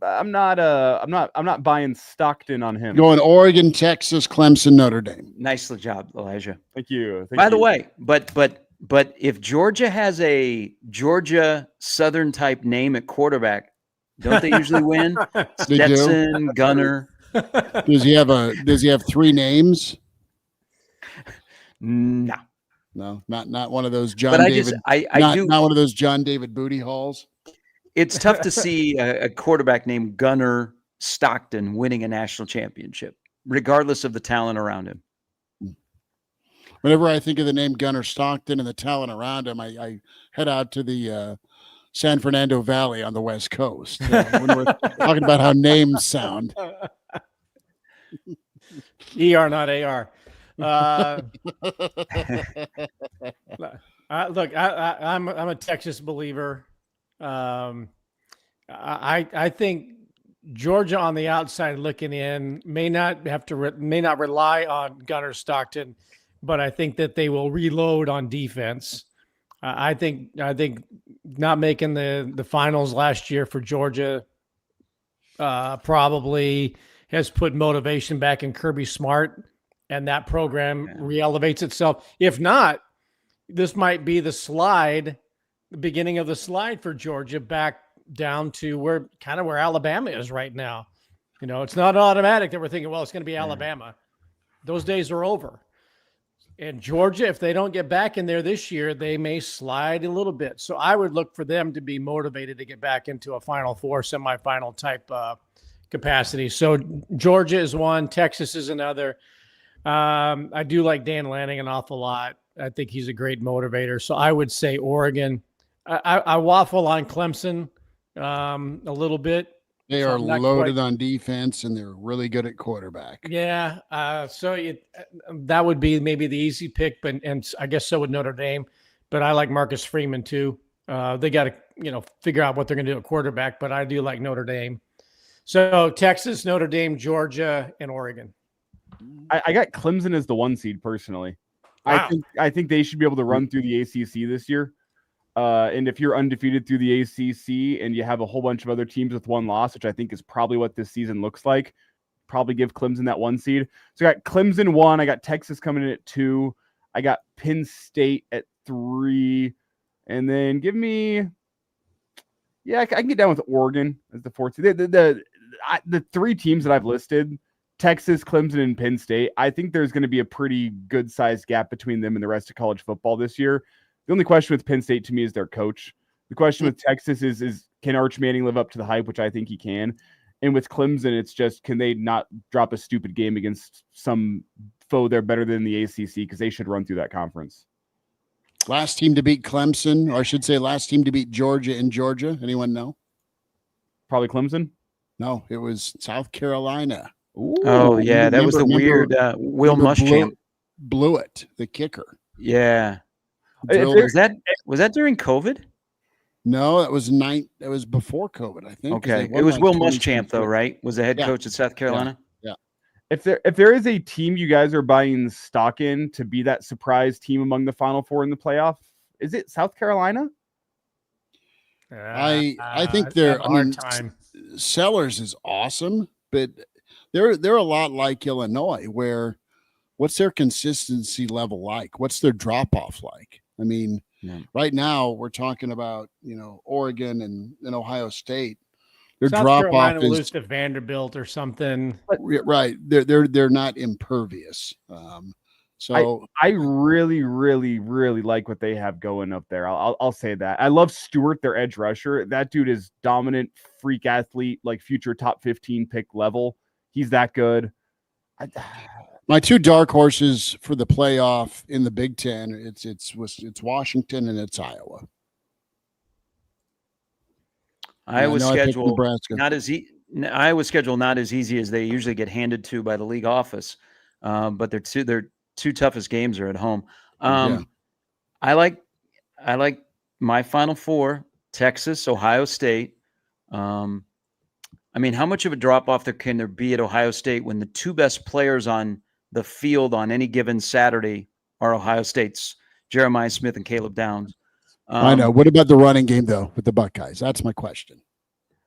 I'm not buying Stockton on him. Going Oregon, Texas, Clemson, Notre Dame. Nicely job, Elijah. Thank you. By the way, but if Georgia has a Georgia Southern type name at quarterback, don't they usually win? Stetson, Gunner. Does he have 3 names? No. No, not one of those John David. Not one of those John David Booty Halls. It's tough to see a quarterback named Gunnar Stockton winning a national championship, regardless of the talent around him. Whenever I think of the name Gunnar Stockton and the talent around him, I head out to the San Fernando Valley on the West Coast. When we're talking about how names sound. ER, not AR. Look, I'm a Texas believer. I think Georgia on the outside looking in may not rely on Gunnar Stockton, but I think that they will reload on defense. I think not making the finals last year for Georgia probably has put motivation back in Kirby Smart, and that program re-elevates itself. If not, this might be the beginning of the slide for Georgia back down to where Alabama is right now. You know, it's not automatic that we're thinking, well, it's going to be Alabama. Those days are over. And Georgia, if they don't get back in there this year, they may slide a little bit. So I would look for them to be motivated to get back into a Final Four, semifinal type capacity. So Georgia is one, Texas is another. I do like Dan Lanning an awful lot. I think he's a great motivator. So I would say Oregon. I waffle on Clemson a little bit. They are loaded on defense, and they're really good at quarterback. Yeah. That would be maybe the easy pick, and I guess so would Notre Dame. But I like Marcus Freeman too. They got to figure out what they're going to do at quarterback. But I do like Notre Dame. So Texas, Notre Dame, Georgia, and Oregon. I got Clemson as the 1 seed personally. Wow. I think they should be able to run through the ACC this year. And if you're undefeated through the ACC and you have a whole bunch of other teams with one loss, which I think is probably what this season looks like, probably give Clemson that 1 seed. So I got Clemson 1. I got Texas coming in at 2. I got Penn State at 3. And then give me, I can get down with Oregon as the 4th seed. The 3 teams that I've listed, Texas, Clemson, and Penn State, I think there's going to be a pretty good-sized gap between them and the rest of college football this year. The only question with Penn State to me is their coach. The question with Texas is can Arch Manning live up to the hype, which I think he can. And with Clemson, it's just, can they not drop a stupid game against some foe they're better than the ACC, because they should run through that conference. Last team to beat Clemson, or I should say last team to beat Georgia in Georgia. Anyone know? Probably Clemson. No, it was South Carolina. Ooh. Oh, yeah. That was the weird Will Muschamp. Blewett, the kicker. Yeah. Drove- Was that during COVID? No, that was before COVID, I think. Okay. They It was won Will like Muschamp, though, right? Was the head Yeah. coach at South Carolina? Yeah. If there is a team you guys are buying stock in to be that surprise team among the Final Four in the playoff, is it South Carolina? I think it's they're. a I hard mean, time. Sellers is awesome, but they're a lot like Illinois, where what's their consistency level like? What's their drop off like? I mean, right now we're talking about Oregon and Ohio State. Their South drop Carolina off will is lose to Vanderbilt or something. right. They're not impervious. So I really, really, really like what they have going up there. I'll say that. I love Stewart, their edge rusher. That dude is dominant, freak athlete, like future top 15 pick level. He's that good. my 2 dark horses for the playoff in the Big Ten, it's Washington and it's Iowa. Iowa's schedule Nebraska. Iowa's schedule not as easy as they usually get handed to by the league office, but their two toughest games are at home. I like my Final Four: Texas, Ohio State. I mean, how much of a drop off can there be at Ohio State when the 2 best players on the field on any given Saturday are Ohio State's Jeremiah Smith and Caleb Downs? I know. What about the running game though with the Buckeyes? That's my question.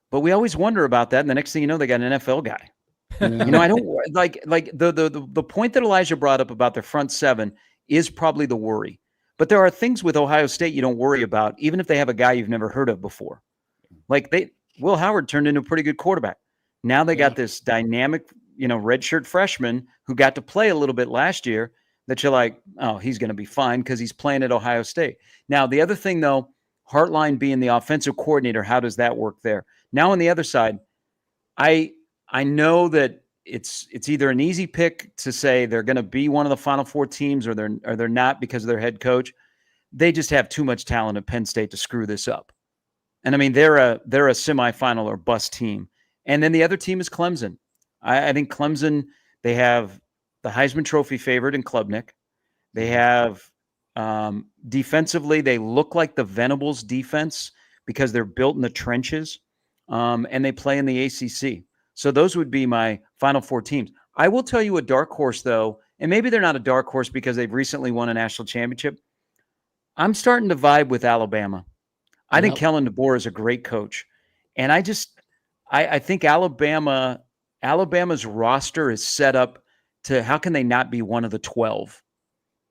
But we always wonder about that. And the next thing you know, they got an NFL guy. Yeah. I don't like the point that Elijah brought up about their front 7 is probably the worry. But there are things with Ohio State you don't worry about, even if they have a guy you've never heard of before. Like Will Howard turned into a pretty good quarterback. Now they got this dynamic, redshirt freshman who got to play a little bit last year that you're like, oh, he's going to be fine because he's playing at Ohio State. Now, the other thing, though, Hartline being the offensive coordinator, how does that work there? Now, on the other side, I know that it's either an easy pick to say they're going to be one of the Final Four teams or they're not because of their head coach. They just have too much talent at Penn State to screw this up. And I mean, they're a semifinal or bust team. And then the other team is Clemson. I think Clemson, they have the Heisman Trophy favorite in Klubnik. They have defensively, they look like the Venables defense because they're built in the trenches, and they play in the ACC. So those would be my Final Four teams. I will tell you a dark horse, though, and maybe they're not a dark horse because they've recently won a national championship. I'm starting to vibe with Alabama. I think Kellen DeBoer is a great coach. And I think Alabama's roster is set up to, how can they not be one of the 12?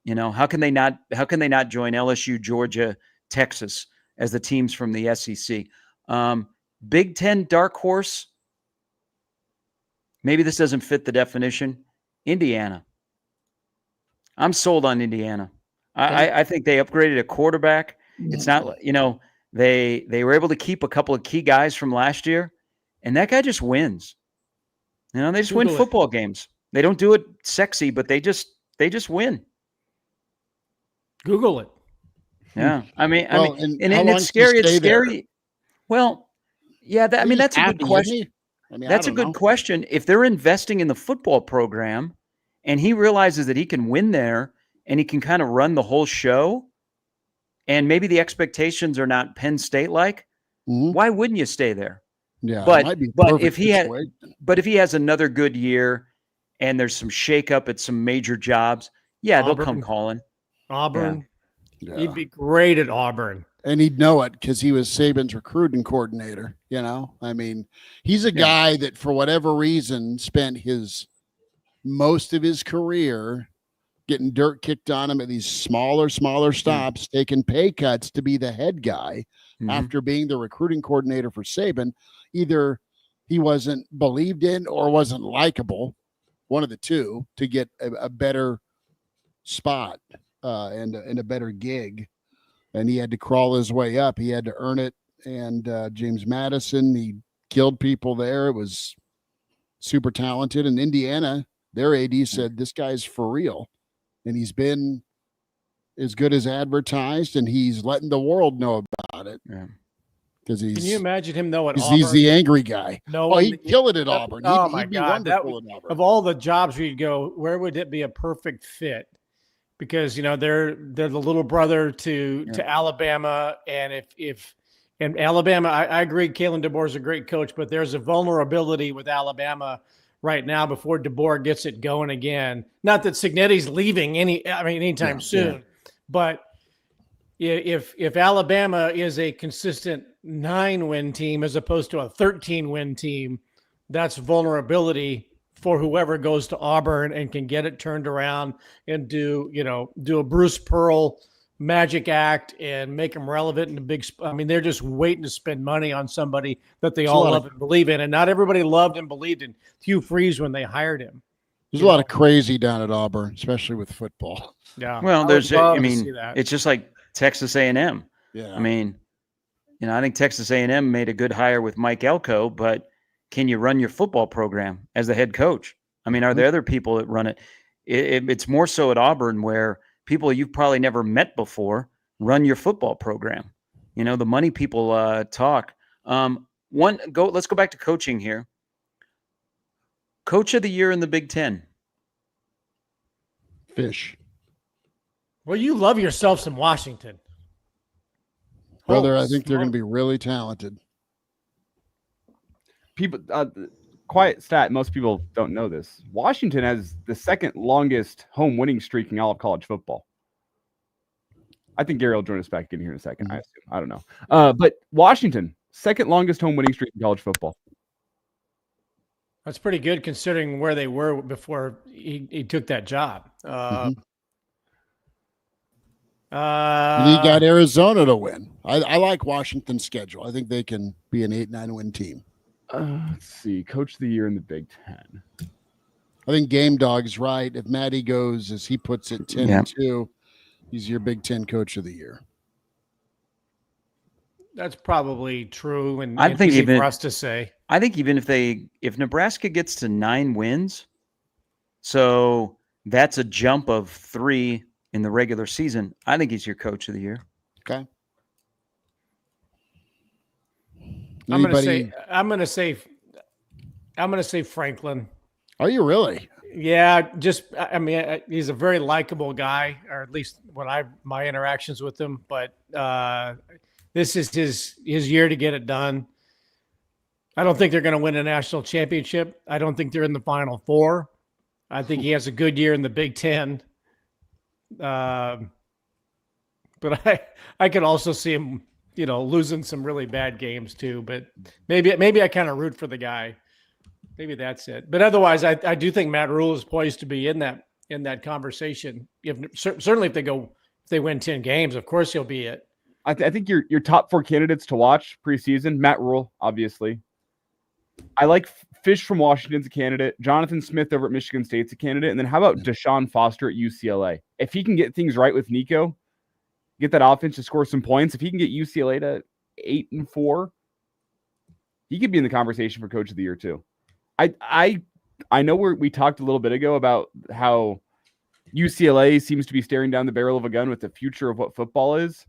How can they not join LSU, Georgia, Texas as the teams from the SEC? Big Ten dark horse. Maybe this doesn't fit the definition. Indiana. I'm sold on Indiana. I think they upgraded a quarterback. It's not, they were able to keep a couple of key guys from last year, and that guy just wins. They just win football games. They don't do it sexy, but they just win. Google it. Yeah, and it's scary. It's scary. There? Well, yeah. That's a good question. That's a good question. If they're investing in the football program, and he realizes that he can win there, and he can kind of run the whole show, and maybe the expectations are not Penn State like, why wouldn't you stay there? Yeah, but if he has another good year, and there's some shakeup at some major jobs, they'll come calling. Auburn. Yeah. He'd be great at Auburn. And he'd know it because he was Saban's recruiting coordinator. I mean, he's a guy that for whatever reason spent most of his career getting dirt kicked on him at these smaller stops, taking pay cuts to be the head guy after being the recruiting coordinator for Saban. Either he wasn't believed in or wasn't likable, one of the two, to get a better spot and a better gig. And he had to crawl his way up. He had to earn it. And James Madison, he killed people there. It was super talented. And Indiana, their AD said, this guy's for real. And he's been as good as advertised, and he's letting the world know about it. Yeah. Because Can you imagine him though at Auburn? He's the angry guy. No, he'd kill it at Auburn. My he'd be God, wonderful at Auburn. Of all the jobs where you'd go, where would it be a perfect fit? Because they're the little brother to Alabama, and if Alabama, I agree, Kalen DeBoer is a great coach, but there's a vulnerability with Alabama right now before DeBoer gets it going again. Not that Cignetti's leaving anytime soon, but if Alabama is a consistent 9-win team as opposed to a 13-win team, that's vulnerability for whoever goes to Auburn and can get it turned around and do a Bruce Pearl magic act and make them relevant in the big. They're just waiting to spend money on somebody that they all love and believe in. And not everybody loved and believed in Hugh Freeze when they hired him. There's a lot of crazy down at Auburn, especially with football. Yeah. Well, it's just like Texas A&M. Yeah. I think Texas A&M made a good hire with Mike Elko, but can you run your football program as the head coach? Are there other people that run it? It's more so at Auburn where people you've probably never met before run your football program. The money people talk. Let's go back to coaching here. Coach of the year in the Big Ten. Fish. Well, you love yourself some Washington. Brother, I think they're going to be really talented. People, quiet stat, most people don't know this. Washington has the second longest home winning streak in all of college football. I think Gary will join us back in here in a second. I assume. I don't know. But Washington, second longest home winning streak in college football. That's pretty good considering where they were before he took that job. He got Arizona to win. I like Washington's schedule. I think they can be an 8-9 win team. Let's see. Coach of the year in the Big Ten. I think Game Dog's right. If Matty goes, as he puts it, 10-2, he's your Big Ten Coach of the Year. That's probably true, and I think even for us to say. I think even if Nebraska gets to 9 wins, so that's a jump of 3 in the regular season. I think he's your Coach of the Year. Okay. I'm gonna say Franklin. Are you really? Yeah, he's a very likable guy, or at least my interactions with him. But this is his year to get it done. I don't think they're going to win a national championship. I don't think they're in the Final Four. I think he has a good year in the Big Ten. But I could also see him, losing some really bad games too. But maybe I kind of root for the guy. Maybe that's it. But otherwise, I do think Matt Rhule is poised to be in that conversation. Certainly, if they win 10 games, of course he'll be it. I think your top 4 candidates to watch preseason: Matt Rhule, obviously. I like Fish from Washington's a candidate. Jonathan Smith over at Michigan State's a candidate. And then how about Deshaun Foster at UCLA? If he can get things right with Nico, get that offense to score some points, if he can get UCLA to 8-4, he could be in the conversation for Coach of the Year too. I know we talked a little bit ago about how UCLA seems to be staring down the barrel of a gun with the future of what football is,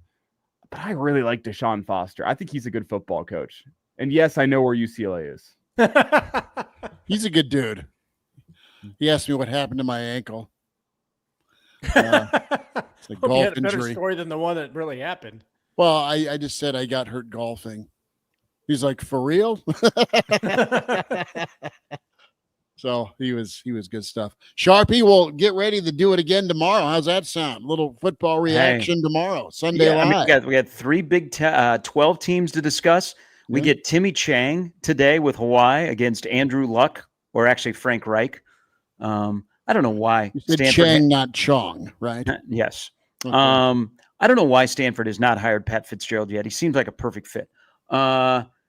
but I really like Deshaun Foster. I think he's a good football coach. And yes, I know where UCLA is. He's a good dude. He asked me what happened to my ankle. It's a golf had a better injury. Story than the one that really happened. Well, I just said I got hurt golfing. He's like, for real? So So he was good stuff. Sharpie, we'll get ready to do it again tomorrow. How's that sound? Little football reaction tomorrow, Sunday Yeah, I Live. mean, we got 3 Big 12 teams to discuss. We get Timmy Chang today with Hawaii against Andrew Luck, or actually Frank Reich. I don't know why. You said Chang, not Chong, right? Yes. Okay. I don't know why Stanford has not hired Pat Fitzgerald yet. He seems like a perfect fit.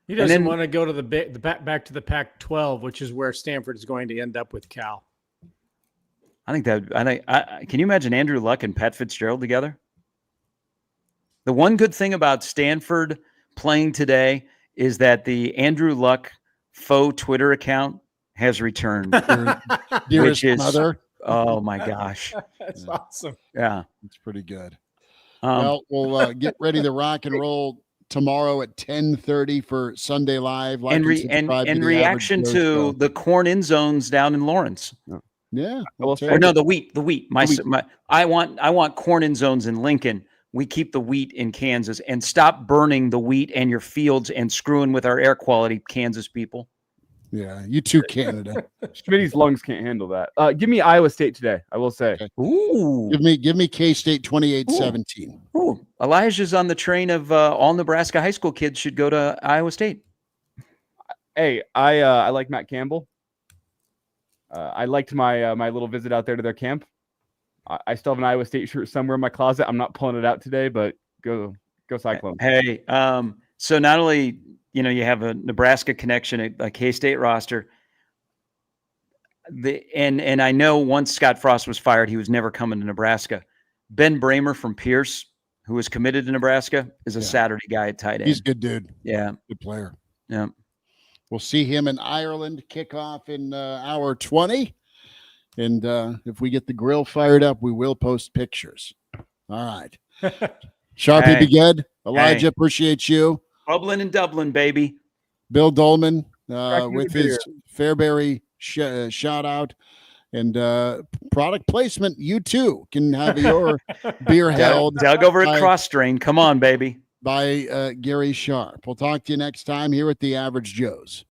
He doesn't want to go to the back to the Pac-12, which is where Stanford is going to end up with Cal. I think can you imagine Andrew Luck and Pat Fitzgerald together? The one good thing about Stanford playing today is that the Andrew Luck faux Twitter account has returned. Dearest mother. Oh my gosh. That's awesome. Yeah. It's pretty good. Well, we'll get ready to rock and roll tomorrow at 10:30 for Sunday Live. And reaction to the corn end zones down in Lawrence. Yeah. Or no, the wheat. I want corn end zones in Lincoln. We keep the wheat in Kansas, and stop burning the wheat and your fields and screwing with our air quality, Kansas people. Yeah, you too, Canada. Schmidt's lungs can't handle that. Give me Iowa State today, I will say. Okay. Ooh. Give me K-State 28-17. Ooh. Elijah's on the train of all Nebraska high school kids should go to Iowa State. Hey, I like Matt Campbell. I liked my my little visit out there to their camp. I still have an Iowa State shirt somewhere in my closet. I'm not pulling it out today, but go Cyclones. Hey, so not only you have a Nebraska connection, a K-State roster. And I know once Scott Frost was fired, he was never coming to Nebraska. Ben Bramer from Pierce, who was committed to Nebraska, is a Saturday guy at tight end. He's a good dude. Yeah, good player. Yeah, we'll see him in Ireland kick off in hour 20. And if we get the grill fired up, we will post pictures. All right. Sharpie, be good. Elijah, appreciate you. Bubbling in Dublin, baby. Bill Doleman with his Fairbury shout out and product placement. You too can have your beer held. Doug over at Cross Drain. Come on, baby. By Gary Sharp. We'll talk to you next time here at the Average Joe's.